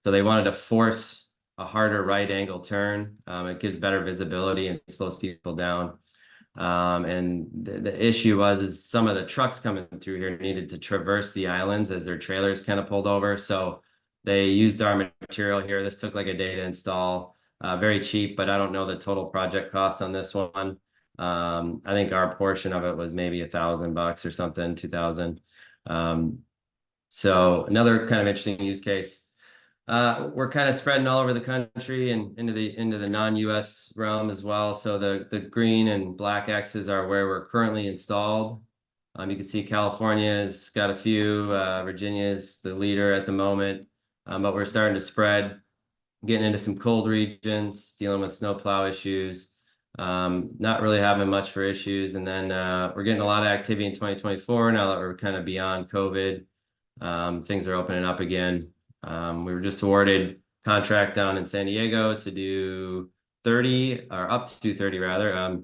So they wanted to force a harder right angle turn. It gives better visibility and slows people down. And the issue is some of the trucks coming through here needed to traverse the islands as their trailers kind of pulled over. So they used our material here. This took like a day to install, very cheap, but I don't know the total project cost on this one. I think our portion of it was maybe $1,000 or something, 2,000. So another kind of interesting use case. We're kind of spreading all over the country and into the non-US realm as well. So the green and black X's are where we're currently installed. You can see California's got a few, Virginia's the leader at the moment, but we're starting to spread, getting into some cold regions, dealing with snowplow issues, not really having much for issues. And then we're getting a lot of activity in 2024 now that we're kind of beyond COVID. Things are opening up again. We were just awarded contract down in San Diego to do 30, or up to 30 rather.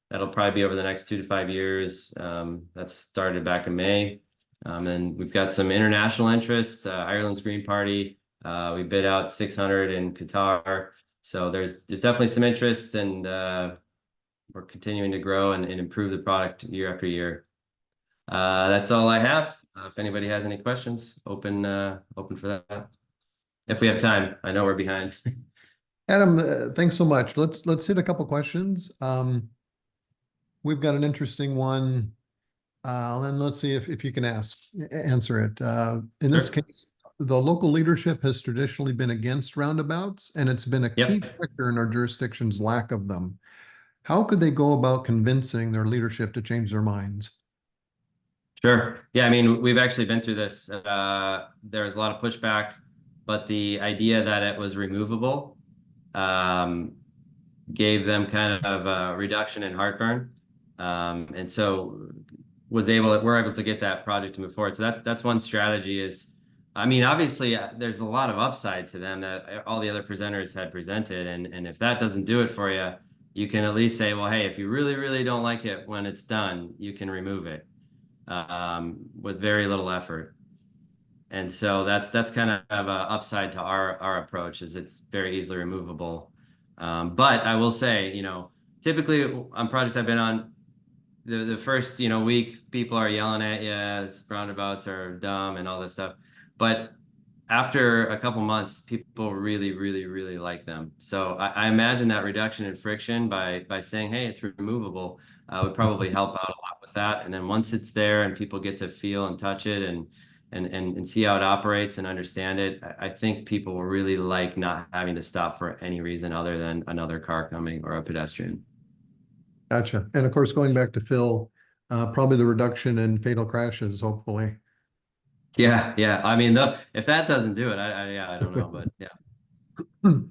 That'll probably be over the next 2 to 5 years. That started back in May. And we've got some international interest. Ireland's Green Party. We bid out 600 in Qatar. So there's definitely some interest, and we're continuing to grow and improve the product year after year. That's all I have. If anybody has any questions, open for that. If we have time, I know we're behind. Adam, thanks so much. Let's hit a couple questions. We've got an interesting one, and let's see if you can answer it. In this case, the local leadership has traditionally been against roundabouts, and it's been a key factor in our jurisdiction's lack of them. How could they go about convincing their leadership to change their minds? Sure. Yeah, I mean, we've actually been through this. There was a lot of pushback, but the idea that it was removable gave them kind of a reduction in heartburn. And so we're able to get that project to move forward. So that's one strategy is, I mean, obviously there's a lot of upside to them that all the other presenters had presented. And if that doesn't do it for you, you can at least say, well, hey, if you really, really don't like it when it's done, you can remove it. With very little effort. And so that's kind of an upside to our approach, is it's very easily removable. But I will say, typically on projects I've been on, the first, week, people are yelling at you, roundabouts are dumb and all this stuff. But after a couple months, people really, really, really like them. So I imagine that reduction in friction by saying, hey, it's removable, would probably help out a lot with that. And then once it's there and people get to feel and touch it and see how it operates and understand it, I think people will really like not having to stop for any reason other than another car coming or a pedestrian. Gotcha. And of course, going back to Phil, probably the reduction in fatal crashes, hopefully. Yeah. I mean, if that doesn't do it, I don't know, but yeah.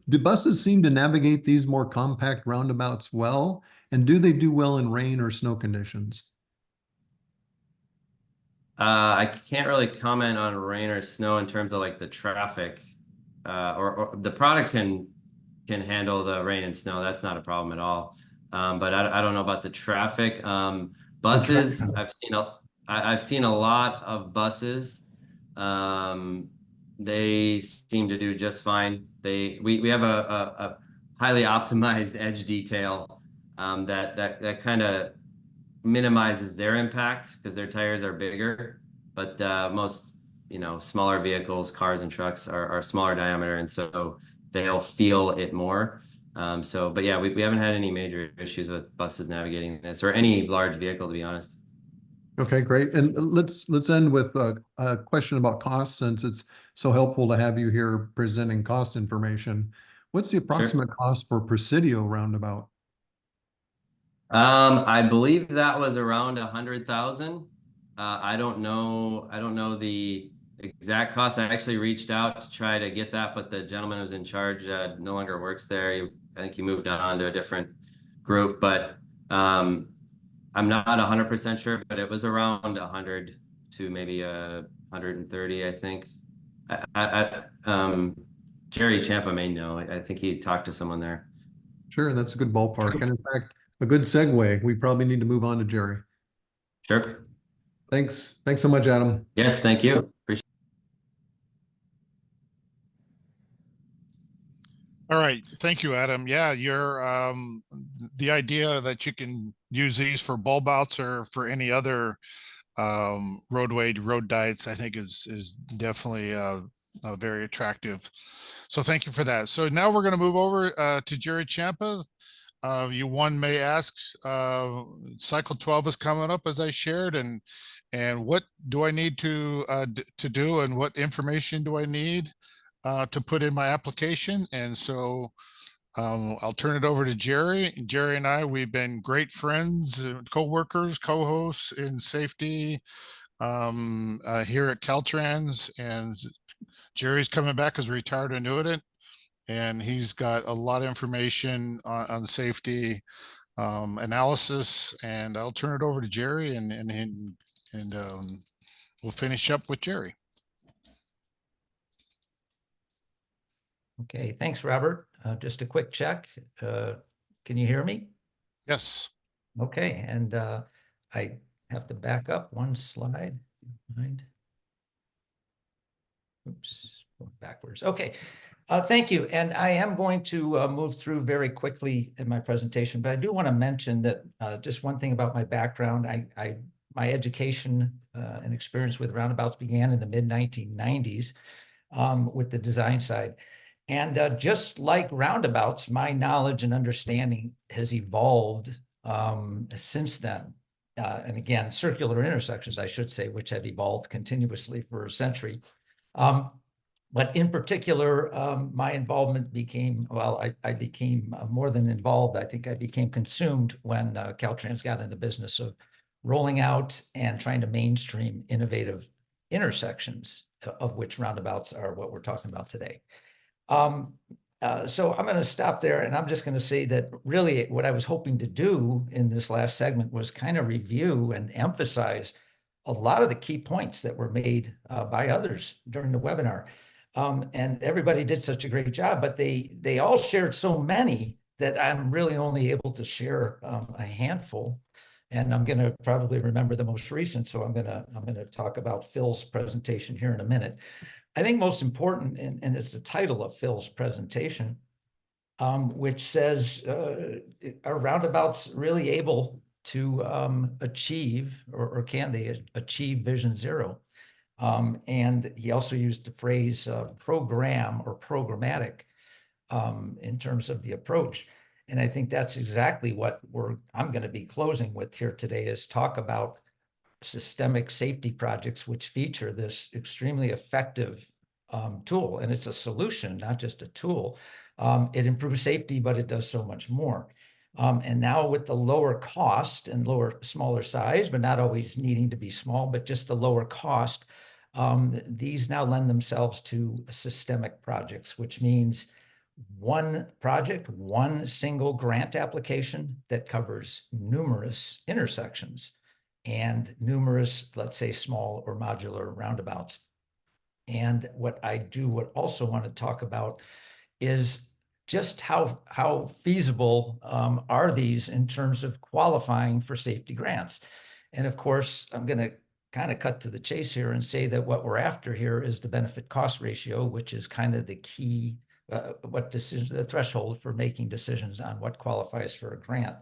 Do buses seem to navigate these more compact roundabouts well? And do they do well in rain or snow conditions? I can't really comment on rain or snow in terms of like the traffic, or the product can handle the rain and snow. That's not a problem at all. But I don't know about the traffic. Buses, I've seen a lot of buses. They seem to do just fine. We have a highly optimized edge detail that kind of minimizes their impact because their tires are bigger. But most smaller vehicles, cars and trucks are smaller diameter, and so they'll feel it more. But yeah, we haven't had any major issues with buses navigating this, or any large vehicle, to be honest. Okay, great. And let's end with a question about cost, since it's so helpful to have you here presenting cost information. What's the approximate cost for Presidio roundabout? I believe that was around 100,000. I don't know the exact cost. I actually reached out to try to get that, but the gentleman who's in charge no longer works there. I think he moved on to a different group, but I'm not 100% sure, but it was around 100 to maybe 130, I think. Jerry Champa may know. I think he talked to someone there. Sure, that's a good ballpark. And in fact, a good segue. We probably need to move on to Jerry. Sure. Thanks. Thanks so much, Adam. Yes, thank you. Appreciate All right, thank you, Adam. Yeah, the idea that you can use these for bulb outs or for any other road diets, I think is definitely very attractive. So thank you for that. So now we're going to move over to Jerry Champa. One may ask, cycle 12 is coming up, as I shared, and what do I need to do, and what information do I need to put in my application? And so I'll turn it over to Jerry. Jerry and I, we've been great friends, co-workers, co-hosts in safety here at Caltrans, and Jerry's coming back as a retired annuitant, and he's got a lot of information on safety analysis. And I'll turn it over to Jerry, and we'll finish up with Jerry. Okay, thanks, Robert. Just a quick check. Can you hear me? Yes. Okay, and I have to back up one slide. Mind? Oops, going backwards. Okay, thank you. And I am going to move through very quickly in my presentation, but I do want to mention that just one thing about my background. My education and experience with roundabouts began in the mid-1990s with the design side. And just like roundabouts, my knowledge and understanding has evolved since then. And again, circular intersections, I should say, which have evolved continuously for a century. But in particular, my involvement became, well, I became more than involved. I think I became consumed when Caltrans got in the business of rolling out and trying to mainstream innovative intersections, of which roundabouts are what we're talking about today. So I'm going to stop there, and I'm just going to say that really what I was hoping to do in this last segment was kind of review and emphasize a lot of the key points that were made by others during the webinar. And everybody did such a great job, but they all shared so many that I'm really only able to share a handful. And I'm going to probably remember the most recent, so I'm going to talk about Phil's presentation here in a minute. I think most important, and it's the title of Phil's presentation, which says, are roundabouts really able to achieve, or can they achieve Vision Zero? And he also used the phrase program or programmatic in terms of the approach. And I think that's exactly what I'm going to be closing with here today, is talk about systemic safety projects which feature this extremely effective tool. And it's a solution, not just a tool. It improves safety, but it does so much more. And now with the lower cost and smaller size, but not always needing to be small, but just the lower cost, these now lend themselves to systemic projects, which means one project, one single grant application that covers numerous intersections and numerous, let's say, small or modular roundabouts. And what I would also want to talk about is just how feasible are these in terms of qualifying for safety grants. And of course, I'm going to kind of cut to the chase here and say that what we're after here is the benefit cost ratio, which is kind of the key, the threshold for making decisions on what qualifies for a grant.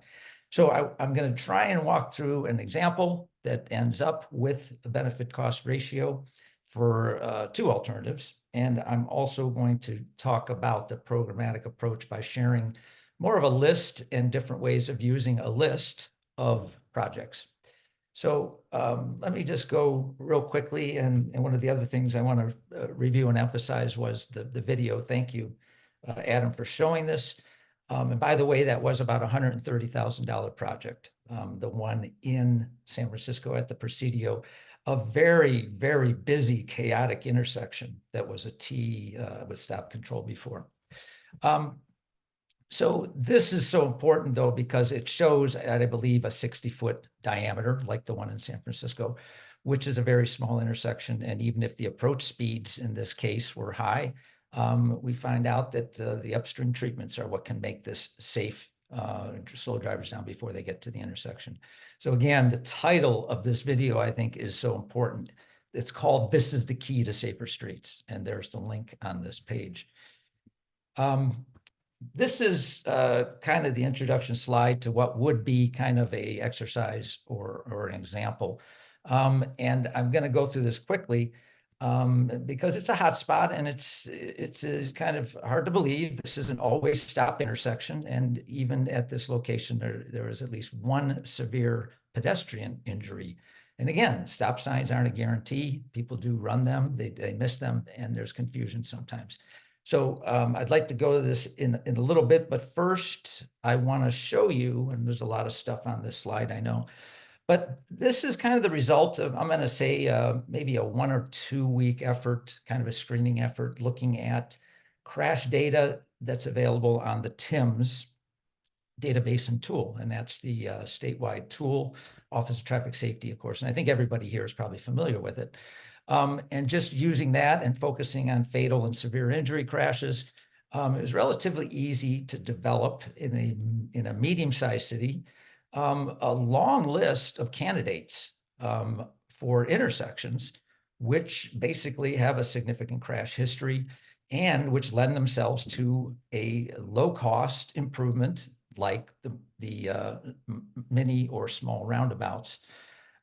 So I'm going to try and walk through an example that ends up with a benefit cost ratio for two alternatives. And I'm also going to talk about the programmatic approach by sharing more of a list and different ways of using a list of projects. So let me just go real quickly. And one of the other things I want to review and emphasize was the video. Thank you, Adam, for showing this. And by the way, that was about $130,000 project. The one in San Francisco at the Presidio, a very, very busy, chaotic intersection that was a T with stop control before. So this is so important, though, because it shows, I believe, a 60-foot diameter, like the one in San Francisco, which is a very small intersection. And even if the approach speeds in this case were high, we find out that the upstream treatments are what can make this safe, slow drivers down before they get to the intersection. So again, the title of this video, I think, is so important. It's called "This is the Key to Safer Streets," and there's the link on this page. This is kind of the introduction slide to what would be kind of a exercise or an example. And I'm going to go through this quickly because it's a hot spot and it's kind of hard to believe. This is an always stop intersection. And even at this location, there is at least one severe pedestrian injury. And again, stop signs aren't a guarantee. People do run them, they miss them, and there's confusion sometimes. So I'd like to go to this in a little bit, but first I want to show you, and there's a lot of stuff on this slide, I know, but this is kind of the result of, I'm going to say maybe a 1 or 2 week effort, kind of a screening effort, looking at crash data that's available on the TIMS database and tool, and that's the statewide tool, Office of Traffic Safety, of course, and I think everybody here is probably familiar with it. And just using that and focusing on fatal and severe injury crashes, it was relatively easy to develop in a medium-sized city a long list of candidates for intersections, which basically have a significant crash history and which lend themselves to a low-cost improvement like the mini or small roundabouts.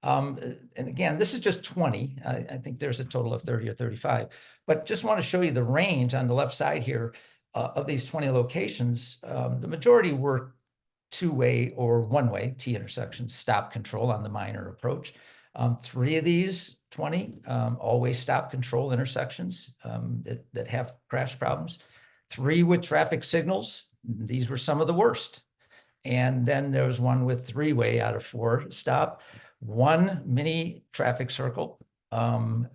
And again, this is just 20. I think there's a total of 30 or 35, but just want to show you the range on the left side here of these 20 locations. The majority were two-way or one-way T intersections, stop control on the minor approach. 3 of these 20 always stop control intersections that have crash problems. 3 with traffic signals. These were some of the worst. And then there was 1 with 3-way out of 4 stop. 1 mini traffic circle,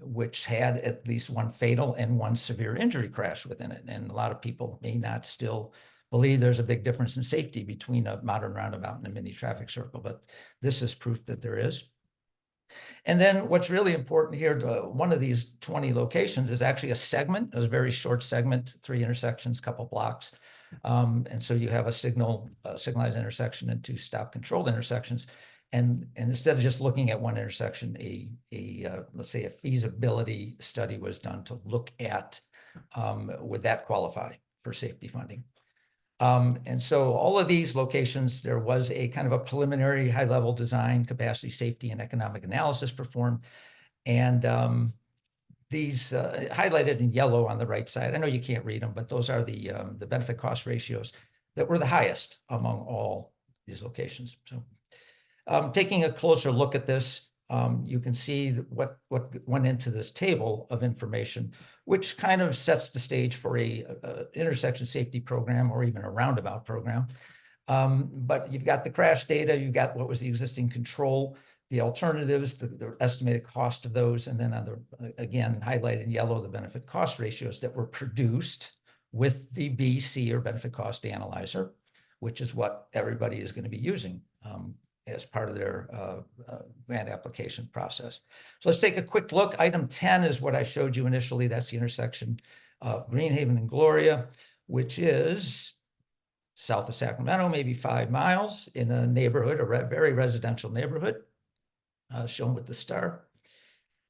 which had at least 1 fatal and 1 severe injury crash within it. And a lot of people may not still believe there's a big difference in safety between a modern roundabout and a mini traffic circle, but this is proof that there is. And then what's really important here, one of these 20 locations is actually a segment, a very short segment, 3 intersections, couple blocks. And so you have a signalized intersection and 2 stop controlled intersections. And instead of just looking at 1 intersection, let's say a feasibility study was done to look at would that qualify for safety funding. And so all of these locations, there was a kind of a preliminary high-level design, capacity, safety, and economic analysis performed. And these highlighted in yellow on the right side, I know you can't read them, but those are the benefit cost ratios that were the highest among all these locations. So taking a closer look at this, you can see what went into this table of information, which kind of sets the stage for a intersection safety program or even a roundabout program. But you've got the crash data, you've got what was the existing control, the alternatives, the estimated cost of those, and then on the, again, highlighted in yellow, the benefit cost ratios that were produced with the BC or benefit cost analyzer, which is what everybody is going to be using as part of their grant application process. So let's take a quick look. Item 10 is what I showed you initially. That's the intersection of Greenhaven and Gloria, which is south of Sacramento, maybe 5 miles in a neighborhood, a very residential neighborhood, shown with the star.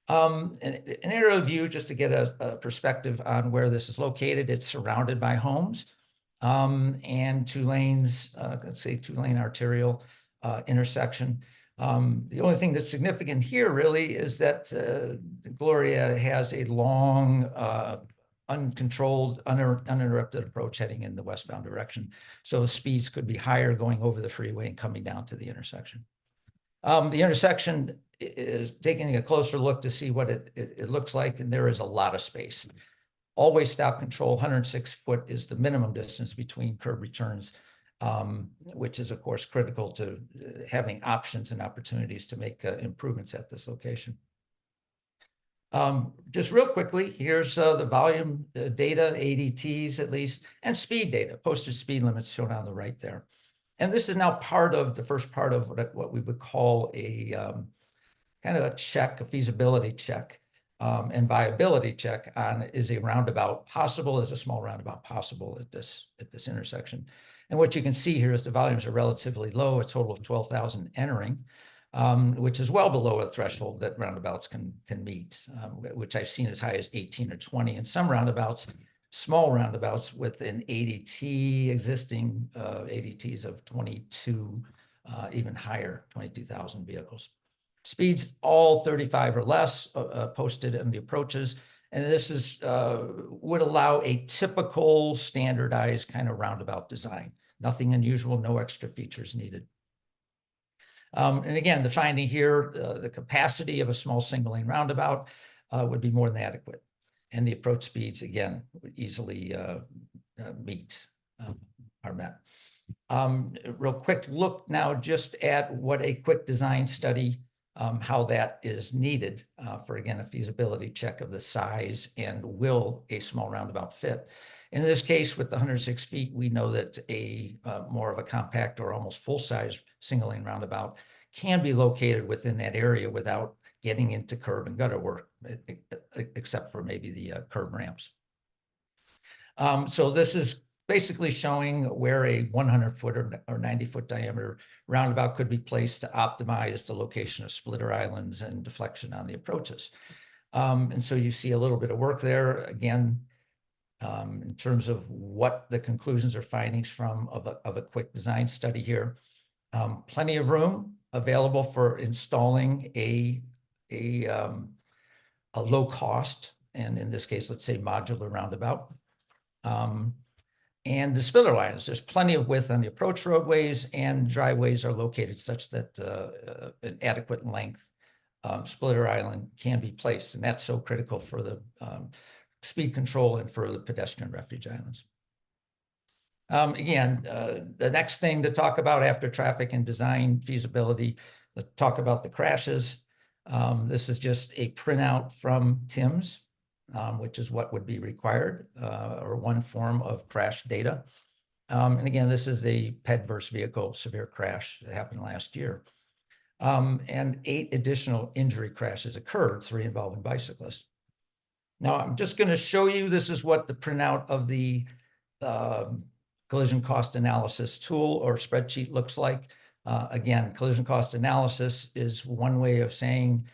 An aerial view just to get a perspective on where this is located. It's surrounded by homes and 2 lanes, let's say 2-lane arterial intersection. The only thing that's significant here really is that Gloria has a long, uncontrolled, uninterrupted approach heading in the westbound direction. So speeds could be higher going over the freeway and coming down to the intersection. The intersection is taking a closer look to see what it looks like, and there is a lot of space. Always stop control, 106 foot is the minimum distance between curb returns, which is of course critical to having options and opportunities to make improvements at this location. Just real quickly, here's the volume data, ADTs at least, and speed data, posted speed limits shown on the right there. And this is now part of the first part of what we would call a kind of a check, a feasibility check, and viability check on, is a roundabout possible, is a small roundabout possible at this intersection. And what you can see here is the volumes are relatively low, a total of 12,000 entering, which is well below a threshold that roundabouts can meet, which I've seen as high as 18 or 20. And some roundabouts, small roundabouts with an ADT, existing ADTs of 22, even higher, 22,000 vehicles. Speeds all 35 or less posted in the approaches. And this is would allow a typical standardized kind of roundabout design. Nothing unusual, no extra features needed. And again, the finding here, the capacity of a small single lane roundabout would be more than adequate. And the approach speeds, again, would easily are met. Real quick look now just at what a quick design study, how that is needed for, again, a feasibility check of the size and will a small roundabout fit. In this case, with the 106 feet, we know that a more of a compact or almost full-size single-lane roundabout can be located within that area without getting into curb and gutter work, except for maybe the curb ramps. So this is basically showing where a 100-foot or 90-foot diameter roundabout could be placed to optimize the location of splitter islands and deflection on the approaches. And so you see a little bit of work there. Again, in terms of what the conclusions or findings from of a quick design study here. Plenty of room available for installing a low cost, and in this case, let's say modular roundabout. And the splitter lines, there's plenty of width on the approach roadways, and driveways are located such that an adequate length splitter island can be placed, and that's so critical for the speed control and for the pedestrian refuge islands. Again, the next thing to talk about after traffic and design feasibility, let's talk about the crashes. This is just a printout from TIMS, which is what would be required, or one form of crash data. And again, this is the PED versus vehicle severe crash that happened last year. And 8 additional injury crashes occurred, 3 involving bicyclists. Now, I'm just going to show you, this is what the printout of the collision cost analysis tool or spreadsheet looks like. Again, collision cost analysis is one way of saying,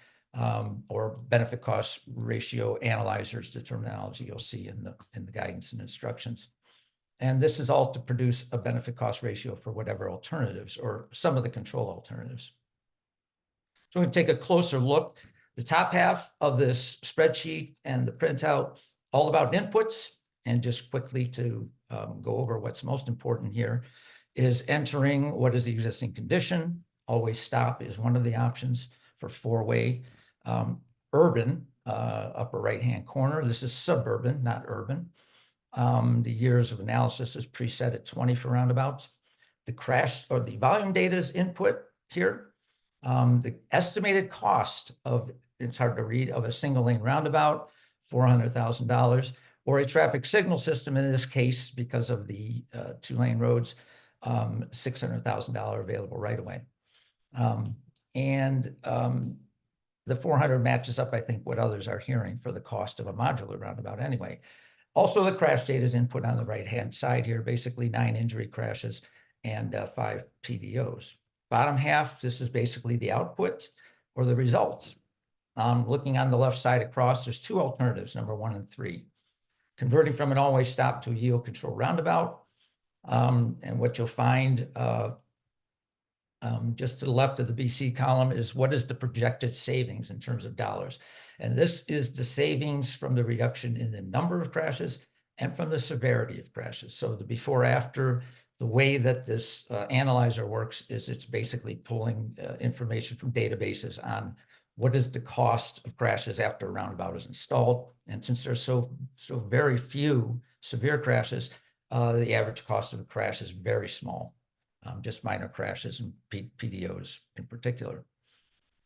or benefit cost ratio analyzers, the terminology you'll see in the guidance and instructions. And this is all to produce a benefit cost ratio for whatever alternatives or some of the control alternatives. So we're going to take a closer look. The top half of this spreadsheet and the printout, all about inputs, and just quickly to go over what's most important here is entering what is the existing condition. Always stop is one of the options for 4-way. Urban, upper right-hand corner. This is suburban, not urban. The years of analysis is preset at 20 for roundabouts. The crash or the volume data is input here. The estimated cost of, it's hard to read, of a single lane roundabout, $400,000, or a traffic signal system in this case, because of the 2-lane roads, $600,000 available right away. The 400 matches up, I think, what others are hearing for the cost of a modular roundabout anyway. Also, the crash data is input on the right-hand side here, basically 9 injury crashes and 5 PDOs. Bottom half, this is basically the output or the results. Looking on the left side across, there's 2 alternatives, number 1 and 3. Converting from an all-way stop to a yield control roundabout. And what you'll find just to the left of the BC column is what is the projected savings in terms of dollars. And this is the savings from the reduction in the number of crashes and from the severity of crashes. So the before after The way that this analyzer works is it's basically pulling information from databases on what is the cost of crashes after a roundabout is installed. And since there's so very few severe crashes, the average cost of a crash is very small, just minor crashes and PDOs in particular.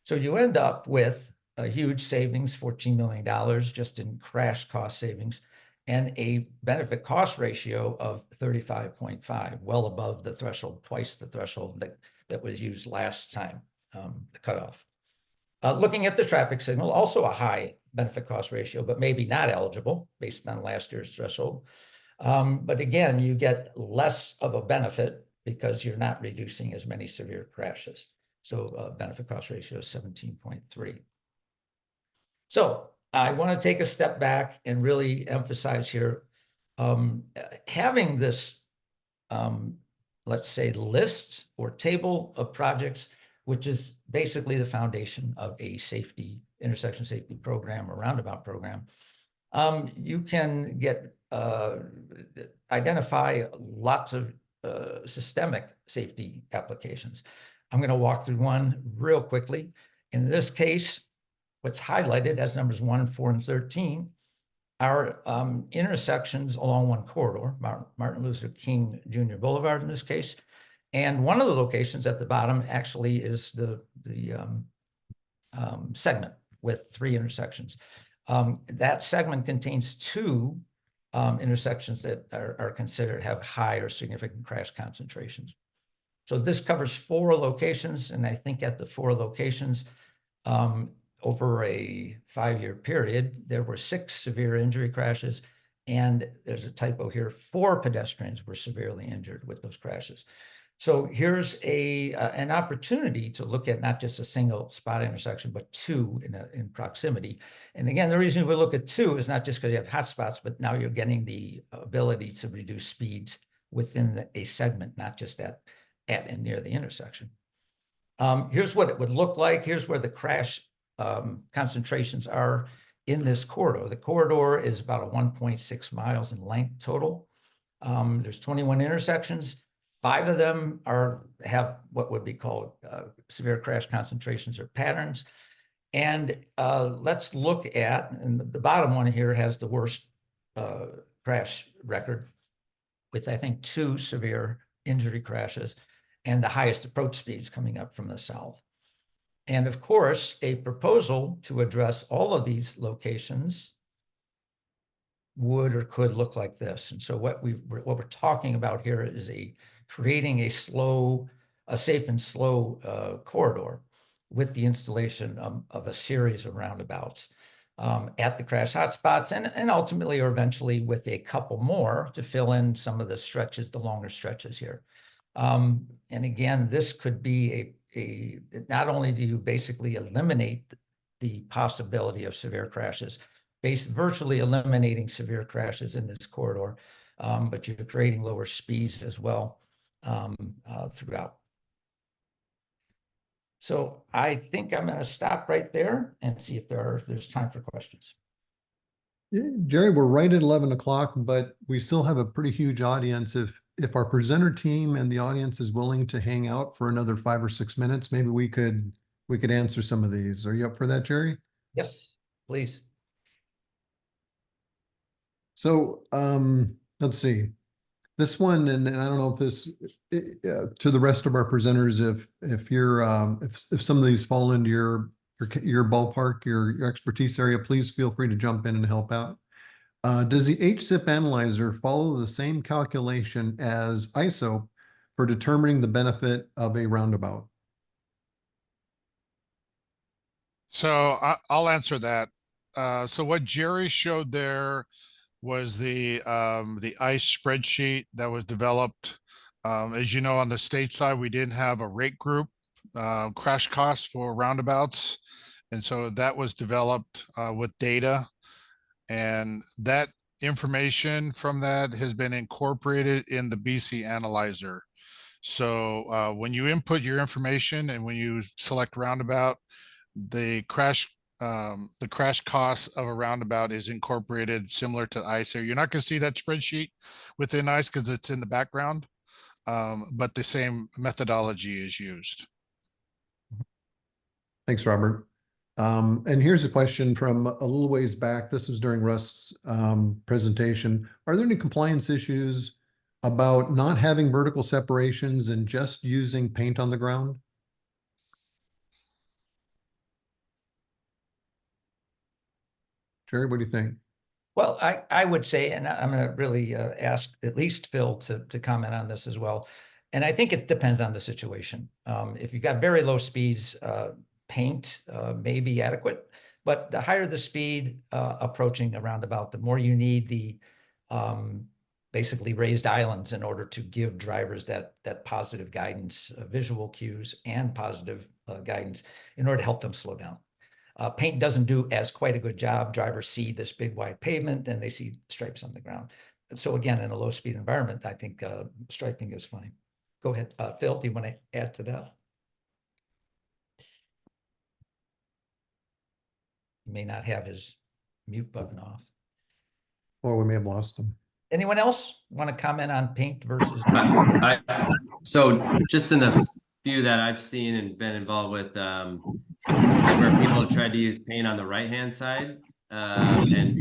So you end up with a huge savings, $14 million just in crash cost savings, and a benefit cost ratio of 35.5, well above the threshold, twice the threshold that was used last time, the cutoff. Looking at the traffic signal, also a high benefit cost ratio, but maybe not eligible based on last year's threshold. But again, you get less of a benefit because you're not reducing as many severe crashes. So benefit cost ratio is 17.3. So I want to take a step back and really emphasize here, having this, let's say, list or table of projects, which is basically the foundation of a intersection safety program or roundabout program. You can identify lots of systemic safety applications. I'm going to walk through one real quickly. In this case, what's highlighted as numbers 1, 4, and 13 are intersections along one corridor, Martin Luther King Jr. Boulevard in this case. And one of the locations at the bottom actually is the segment with 3 intersections. That segment contains 2 intersections that are considered have high or significant crash concentrations. So this covers 4 locations, and I think at the 4 locations, over a 5-year period, there were 6 severe injury crashes, and there's a typo here, 4 pedestrians were severely injured with those crashes. So here's an opportunity to look at not just a single spot intersection, but 2 in proximity. And again, the reason we look at 2 is not just because you have hot spots, but now you're getting the ability to reduce speeds within a segment, not just at and near the intersection. Here's what it would look like. Here's where the crash concentrations are in this corridor. The corridor is about 1.6 miles in length total. There's 21 intersections. 5 of them have what would be called severe crash concentrations or patterns. And let's look at, and the bottom one here has the worst crash record with, I think, 2 severe injury crashes and the highest approach speeds coming up from the south. And of course, a proposal to address all of these locations would or could look like this. And so what we're talking about here is creating a safe and slow corridor with the installation of a series of roundabouts at the crash hotspots, and ultimately or eventually with a couple more to fill in some of the stretches, the longer stretches here. And again, this could be not only do you basically eliminate the possibility of severe crashes, virtually eliminating severe crashes in this corridor, but you're creating lower speeds as well throughout. So I think I'm going to stop right there and see if there's time for questions. Jerry, we're right at 11 o'clock, but we still have a pretty huge audience. If our presenter team and the audience is willing to hang out for another 5 or 6 minutes, maybe we could answer some of these. Are you up for that, Jerry? Yes, please. So let's see. This one, and I don't know if this to the rest of our presenters, if you're if some of these fall into your ballpark, your expertise area, please feel free to jump in and help out. Does the HSIP analyzer follow the same calculation as ISO for determining the benefit of a roundabout? So I'll answer that. So what Jerry showed there was the ICE spreadsheet that was developed. As you know, on the state side, we didn't have a rate group, crash costs for roundabouts. And so that was developed with data. And that information from that has been incorporated in the BC analyzer. So when you input your information and when you select roundabout, the crash cost of a roundabout is incorporated similar to ICE. You're not going to see that spreadsheet within ICE because it's in the background. but the same methodology is used. Thanks, Robert. And here's a question from a little ways back. This was during Rust's presentation. Are there any compliance issues about not having vertical separations and just using paint on the ground? Jerry, what do you think? Well, I would say, and I'm going to really ask at least Phil to comment on this as well. And I think it depends on the situation. If you've got very low speeds, paint may be adequate, but the higher the speed approaching a roundabout, the more you need the basically raised islands in order to give drivers that positive guidance, visual cues and positive guidance in order to help them slow down. Paint doesn't do as quite a good job. Drivers see this big wide pavement and they see stripes on the ground. And so again, in a low speed environment, I think striping is fine. Go ahead, Phil, do you want to add to that? He may not have his mute button off. Or we may have lost them. Anyone else want to comment on paint versus? So just in the few that I've seen and been involved with, where people have tried to use paint on the right-hand side, and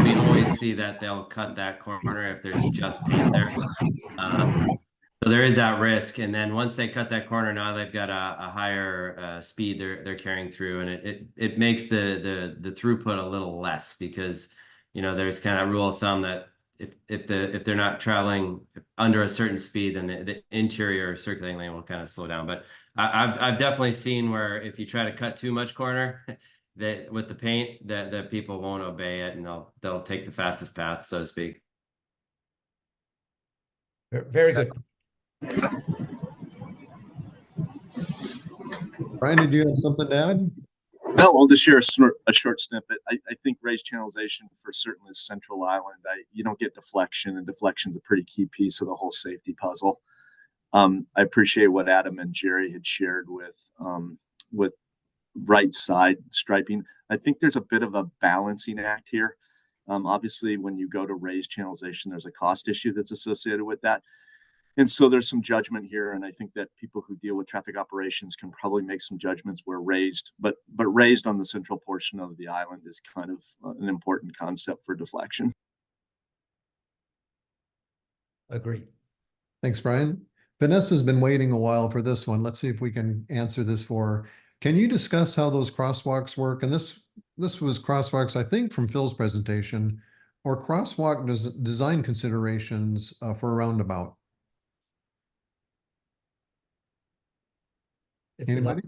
we always see that they'll cut that corner if there's just paint there. So there is that risk, and then once they cut that corner, now they've got a higher speed they're carrying through, and it makes the throughput a little less, because there's kind of rule of thumb that if they're not traveling under a certain speed, then the interior circulating lane will kind of slow down. But I've definitely seen where if you try to cut too much corner, that with the paint, that people won't obey it, and they'll take the fastest path, so to speak. Very good. Brian, did you have something to add? No, I'll just share a short snippet. I think raised channelization for certainly Central Island, you don't get deflection, and deflection's a pretty key piece of the whole safety puzzle. I appreciate what Adam and Jerry had shared with right side striping. I think there's a bit of a balancing act here. Obviously, when you go to raised channelization, there's a cost issue that's associated with that. And so there's some judgment here, and I think that people who deal with traffic operations can probably make some judgments where raised, but raised on the central portion of the island is kind of an important concept for deflection. Agreed. Thanks, Brian. Vanessa's been waiting a while for this one. Let's see if we can answer this for her. Can you discuss how those crosswalks work? And this was crosswalks, I think, from Phil's presentation, or crosswalk design considerations for a roundabout. Anybody?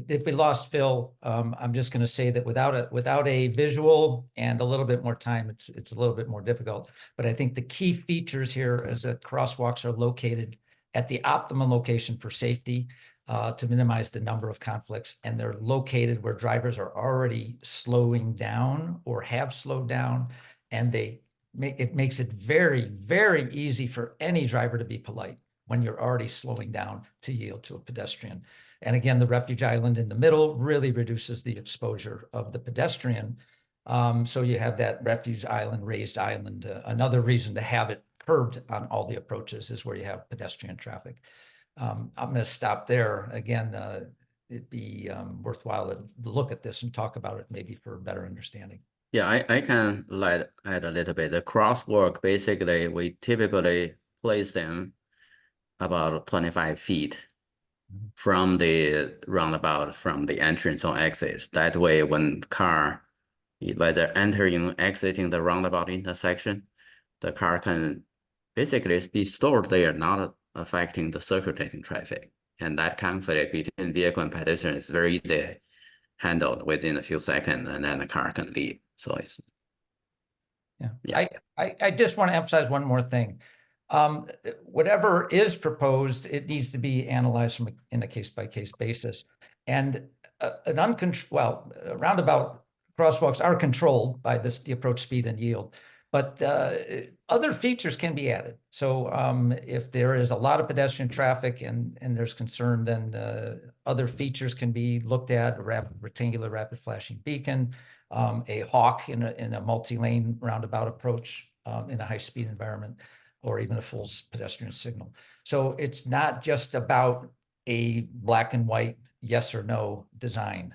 If we lost Phil, I'm just going to say that without a visual and a little bit more time, it's a little bit more difficult. But I think the key features here is that crosswalks are located at the optimum location for safety, to minimize the number of conflicts, and they're located where drivers are already slowing down or have slowed down, and it makes it very, very easy for any driver to be polite when you're already slowing down to yield to a pedestrian. And again, the refuge island in the middle really reduces the exposure of the pedestrian. So you have that refuge island, raised island. Another reason to have it curbed on all the approaches is where you have pedestrian traffic. I'm going to stop there. Again, it'd be worthwhile to look at this and talk about it maybe for a better understanding. Yeah, I can add a little bit. The crosswalk, basically, we typically place them about 25 feet from the roundabout, from the entrance or exit. That way, when car, whether entering or exiting the roundabout intersection, the car can basically be stored there, not affecting the circulating traffic. And that conflict between vehicle and pedestrian is very easy handled within a few seconds, and then the car can leave. So it's yeah. I just want to emphasize one more thing. Whatever is proposed, it needs to be analyzed in a case-by-case basis. And roundabout crosswalks are controlled by the approach speed and yield, but other features can be added. So if there is a lot of pedestrian traffic and there's concern, then other features can be looked at: a rectangular rapid flashing beacon, a hawk in a multi-lane roundabout approach in a high-speed environment. or even a full pedestrian signal. So it's not just about a black and white yes or no design.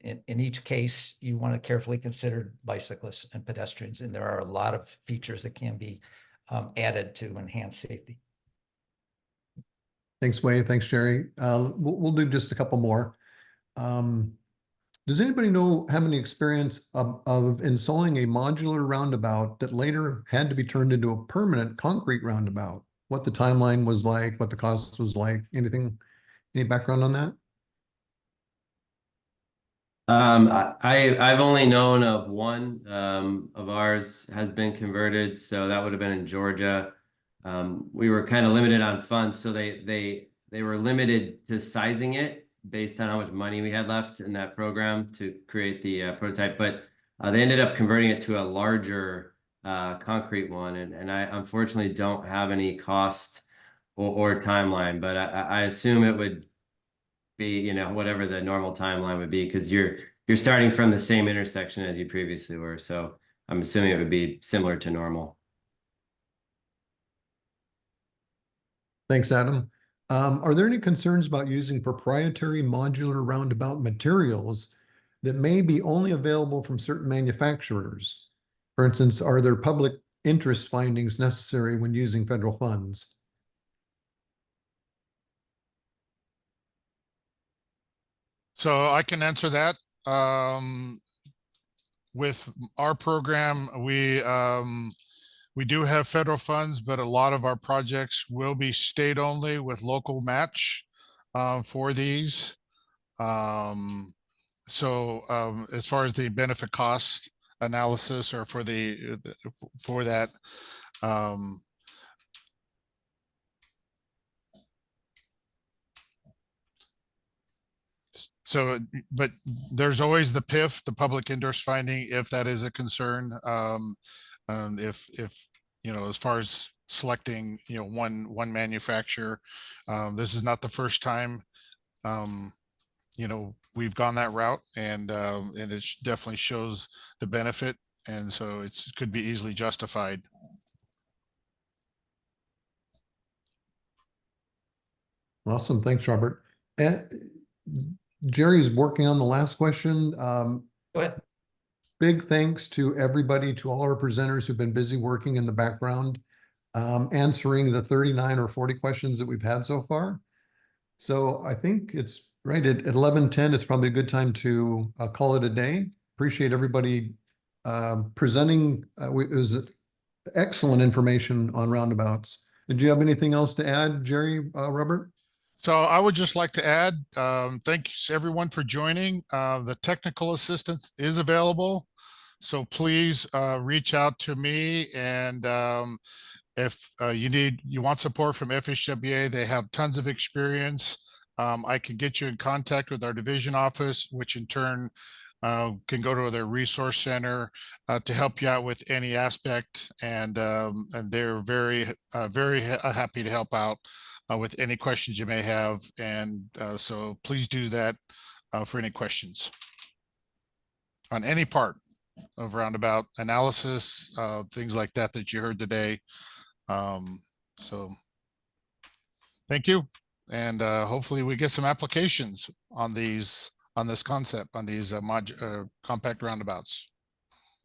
In each case, you want to carefully consider bicyclists and pedestrians, and there are a lot of features that can be added to enhance safety. Thanks, Wei. Thanks, Jerry. We'll do just a couple more. Does anybody have any experience of installing a modular roundabout that later had to be turned into a permanent concrete roundabout? What the timeline was like, what the cost was like, any background on that? I've only known of one of ours has been converted, so that would have been in Georgia. We were kind of limited on funds, so they were limited to sizing it based on how much money we had left in that program to create the prototype. But they ended up converting it to a larger concrete one, and I unfortunately don't have any cost or timeline, but I assume it would be, you know, whatever the normal timeline would be, because you're starting from the same intersection as you previously were. So I'm assuming it would be similar to normal. Thanks, Adam. Are there any concerns about using proprietary modular roundabout materials that may be only available from certain manufacturers? For instance, are there public interest findings necessary when using federal funds? So I can answer that. With our program, we do have federal funds, but a lot of our projects will be state only with local match for these. So as far as the benefit cost analysis or for that, so, but there's always the PIF, the public interest finding, if that is a concern. If you know, as far as selecting, you know, one manufacturer, this is not the first time, you know, we've gone that route, and it definitely shows the benefit, and so it could be easily justified. Awesome. Thanks, Robert. Jerry's working on the last question. Go ahead. Big thanks to everybody, to all our presenters who've been busy working in the background, answering the 39 or 40 questions that we've had so far. So I think it's right at 11:10. It's probably a good time to call it a day. Appreciate everybody presenting. It was excellent information on roundabouts. Did you have anything else to add, Jerry, Robert? So I would just like to add, thanks everyone for joining. The technical assistance is available, so please reach out to me, and if you want support from FHWA, they have tons of experience. I can get you in contact with our division office, which in turn can go to their resource center to help you out with any aspect, and they're very happy to help out with any questions you may have, and so please do that for any questions on any part of roundabout analysis, things like that you heard today. So thank you, and hopefully we get some applications on this concept, on these compact roundabouts.